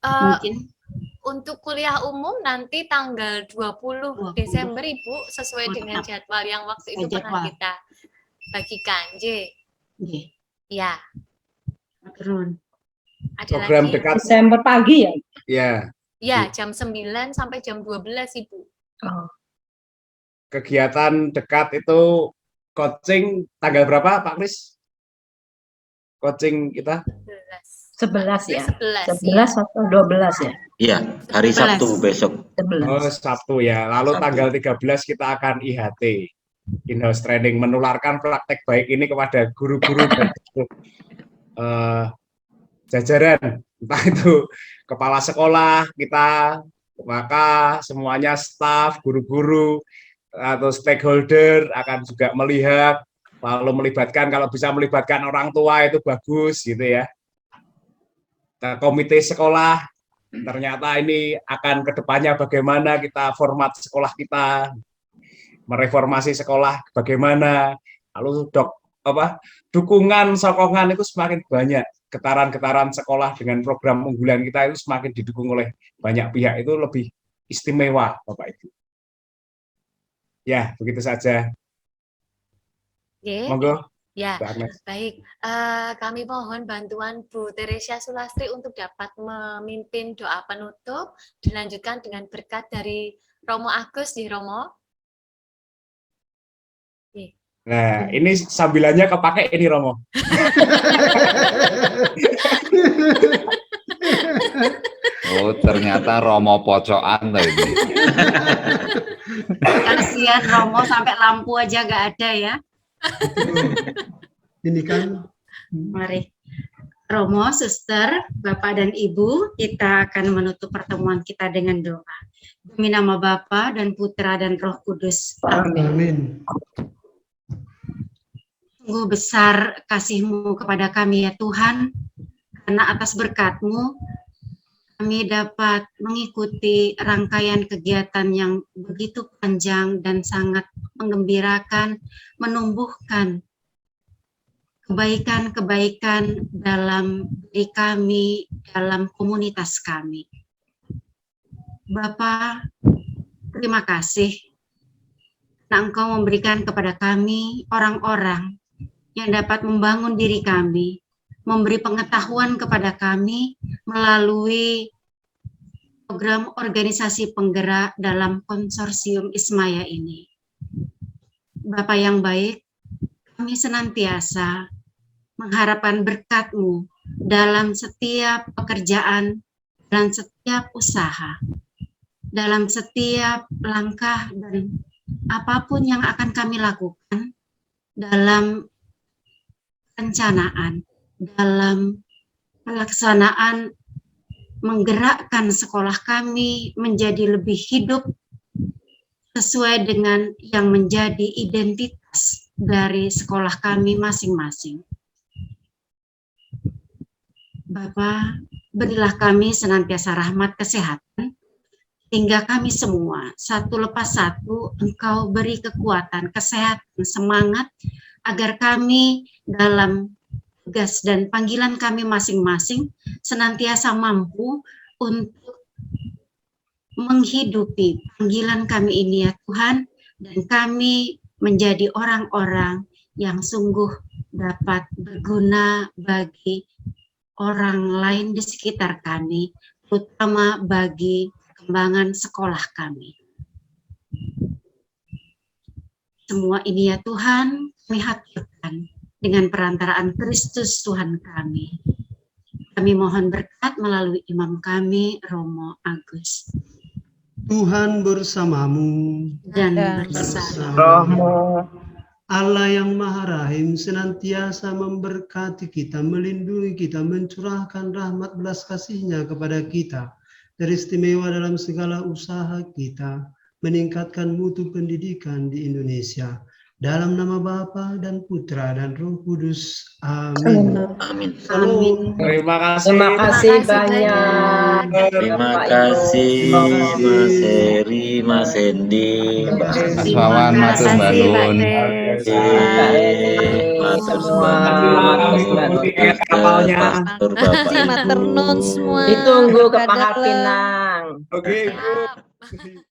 Mungkin untuk kuliah umum nanti tanggal 20 Desember Ibu sesuai dengan jadwal yang waktu itu pernah kita bagikan. Ya. Turun. Ada Program lagi? dekat Desember pagi ya? ya. Ya, jam 9 sampai jam 12 Ibu. Kegiatan dekat itu coaching tanggal berapa Pak Kris? Coaching kita 11 ya? 11 atau 12 ya? Iya, hari Sabtu besok. 11. Oh, Sabtu ya. Lalu Sabtu. tanggal 13 kita akan IHT, in-house training, menularkan praktek baik ini kepada guru-guru dan jajaran, entah itu kepala sekolah kita, maka semuanya staf, guru-guru, atau stakeholder akan juga melihat, lalu melibatkan, kalau bisa melibatkan orang tua itu bagus gitu ya. Komite sekolah, ternyata ini akan kedepannya bagaimana kita format sekolah kita, mereformasi sekolah bagaimana, lalu dukungan, sokongan itu semakin banyak, getaran-getaran sekolah dengan program unggulan kita itu semakin didukung oleh banyak pihak, itu lebih istimewa Bapak Ibu. Ya, begitu saja. Monggo. Ya, baik. Kami mohon bantuan Bu Teresia Sulastri untuk dapat memimpin doa penutup, dilanjutkan dengan berkat dari Romo Agus di Romo. Nah, ini sambilannya kepake ini Romo. Oh, ternyata Romo pocokan loh ini. Kasihan Romo sampai lampu aja nggak ada ya. Ini kan Mari Romo, Suster, Bapak dan Ibu, kita akan menutup pertemuan kita dengan doa. Demi nama Bapa dan Putra dan Roh Kudus. amin. Sungguh besar kasih-Mu kepada kami ya Tuhan, karena atas berkat-Mu kami dapat mengikuti rangkaian kegiatan yang begitu panjang dan sangat menggembirakan, menumbuhkan kebaikan-kebaikan dalam diri kami, dalam komunitas kami. Bapa, terima kasih karena Engkau memberikan kepada kami orang-orang yang dapat membangun diri kami, memberi pengetahuan kepada kami melalui program organisasi penggerak dalam konsorsium Ismaya ini. Bapak yang baik, kami senantiasa mengharapkan berkat-Mu dalam setiap pekerjaan dan setiap usaha, dalam setiap langkah dan apapun yang akan kami lakukan dalam perencanaan, dalam pelaksanaan menggerakkan sekolah kami menjadi lebih hidup sesuai dengan yang menjadi identitas dari sekolah kami masing-masing. Bapa, berilah kami senantiasa rahmat kesehatan, hingga kami semua, satu lepas satu, Engkau beri kekuatan, kesehatan, semangat, agar kami dalam tugas dan panggilan kami masing-masing senantiasa mampu untuk menghidupi panggilan kami ini ya Tuhan, dan kami menjadi orang-orang yang sungguh dapat berguna bagi orang lain di sekitar kami, terutama bagi perkembangan sekolah kami. Semua ini ya Tuhan, kami haturkan dengan perantaraan Kristus Tuhan kami. Kami mohon berkat melalui imam kami, Romo Agus. Tuhan bersamamu Dan bersama Rohmu. Allah yang Maha Rahim senantiasa memberkati kita, melindungi kita, mencurahkan rahmat belas kasih-Nya kepada kita, teristimewa dalam segala usaha kita, meningkatkan mutu pendidikan di Indonesia. Dalam nama Bapa dan Putra dan Roh Kudus. Amin. Amin. Salam. Terima kasih. Terima kasih Terima kasih banyak. Terima Bapak, kasih Ibu. Mas Heri, Mas Hendi, Mbak Mas Wawan, Terima matur kasih, Pak banun. Tes. Mbak Eni, Matur semua. Terima kapalnya. Pastor Bapak Terima Ibu. maternon semua. Ditunggu ke Kakak Dala. Pangkal Pinang. Oke, Ibu. Siap.